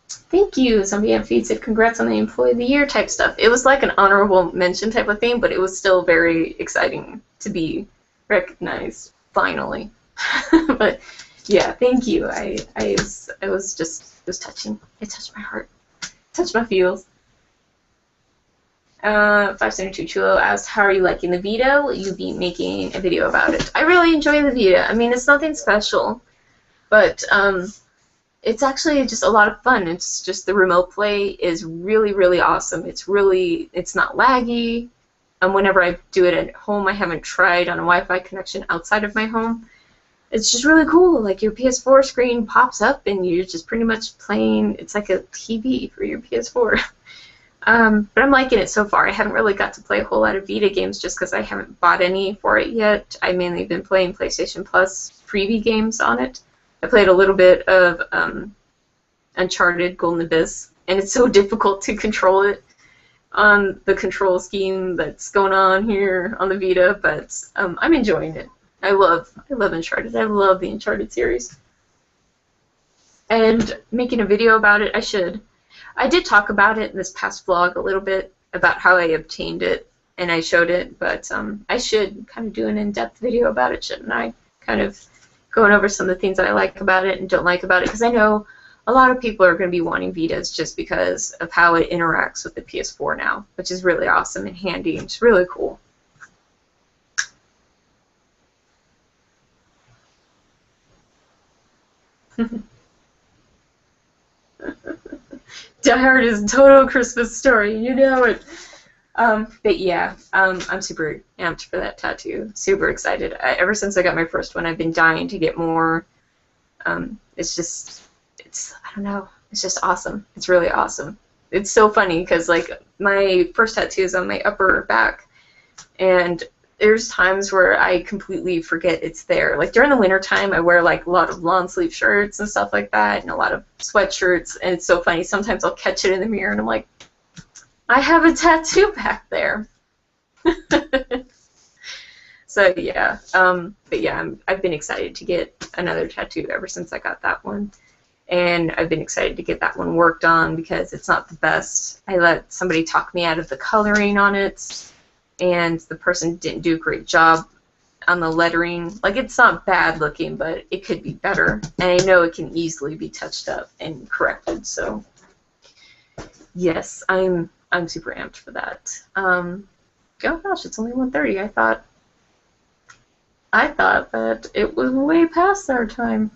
Thank you. Somebody on feed said congrats on the Employee of the Year type stuff. It was like an honorable mention type of thing, but it was still very exciting to be recognized finally. But yeah, thank you. It was touching. It touched my heart. It touched my feels. 572 Chulo asked, how are you liking the Vita? Will you be making a video about it? I really enjoy the Vita. I mean, it's nothing special. But it's actually just a lot of fun. It's just the remote play is really, really awesome. It's not laggy. And whenever I do it at home, I haven't tried on a Wi-Fi connection outside of my home. It's just really cool. Like your PS4 screen pops up and you're just pretty much playing. It's like a TV for your PS4. But I'm liking it so far. I haven't really got to play a whole lot of Vita games just because I haven't bought any for it yet. I've mainly been playing PlayStation Plus freebie games on it. I played a little bit of Uncharted Golden Abyss, and it's so difficult to control it on the control scheme that's going on here on the Vita, but I'm enjoying it. I love Uncharted. I love the Uncharted series. And making a video about it, I should. I did talk about it in this past vlog a little bit about how I obtained it, and I showed it, but I should kind of do an in-depth video about it, shouldn't I? Kind of going over some of the things that I like about it and don't like about it, because I know a lot of people are going to be wanting Vitas just because of how it interacts with the PS4 now, which is really awesome and handy and it's really cool. Die Hard is a total Christmas story, you know it. But yeah, I'm super amped for that tattoo. Super excited. Ever since I got my first one, I've been dying to get more. I don't know. It's just awesome. It's really awesome. It's so funny because like my first tattoo is on my upper back, and there's times where I completely forget it's there. Like during the winter time, I wear like a lot of long sleeve shirts and stuff like that, and a lot of sweatshirts. And it's so funny. Sometimes I'll catch it in the mirror, and I'm like, I have a tattoo back there. So yeah, but yeah, I've been excited to get another tattoo ever since I got that one. And I've been excited to get that one worked on because it's not the best. I let somebody talk me out of the coloring on it, and the person didn't do a great job on the lettering. Like, it's not bad looking, but it could be better. And I know it can easily be touched up and corrected, so yes, I'm super amped for that. Oh gosh, it's only 1:30. I thought that it was way past our time.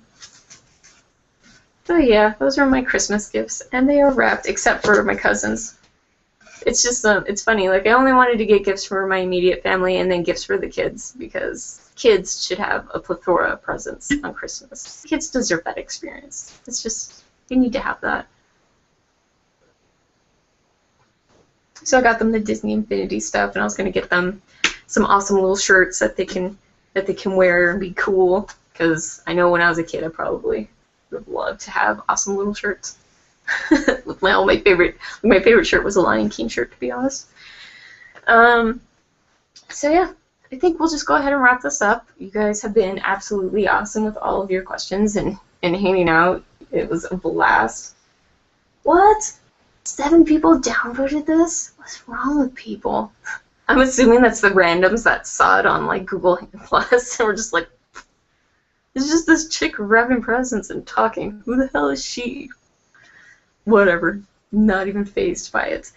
So yeah, those are my Christmas gifts, and they are wrapped, except for my cousins. It's just, it's funny, like I only wanted to get gifts for my immediate family and then gifts for the kids, because kids should have a plethora of presents on Christmas. Kids deserve that experience. It's just, you need to have that. So I got them the Disney Infinity stuff, and I was going to get them some awesome little shirts that they can wear and be cool, because I know when I was a kid I probably would love to have awesome little shirts. With my favorite shirt was a Lion King shirt, to be honest. So yeah, I think we'll just go ahead and wrap this up. You guys have been absolutely awesome with all of your questions and hanging out. It was a blast. What? 7 people downvoted this? What's wrong with people? I'm assuming that's the randoms that saw it on like Google Plus and we're just like, it's just this chick wrapping presents and talking. Who the hell is she? Whatever. Not even fazed by it.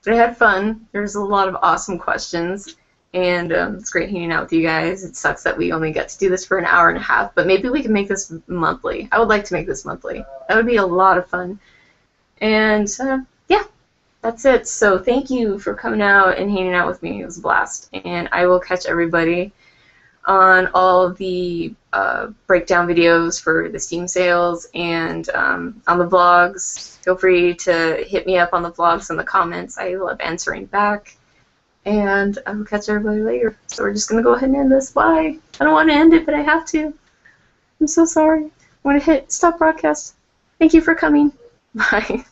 But I had fun. There's a lot of awesome questions, and it's great hanging out with you guys. It sucks that we only get to do this for an hour and a half, but maybe we can make this monthly. I would like to make this monthly. That would be a lot of fun. And yeah, that's it. So thank you for coming out and hanging out with me. It was a blast. And I will catch everybody on all of the breakdown videos for the Steam sales and on the vlogs. Feel free to hit me up on the vlogs in the comments. I love answering back. And I will catch everybody later. So we're just going to go ahead and end this. Bye. I don't want to end it, but I have to. I'm so sorry. I want to hit stop broadcast. Thank you for coming. Bye.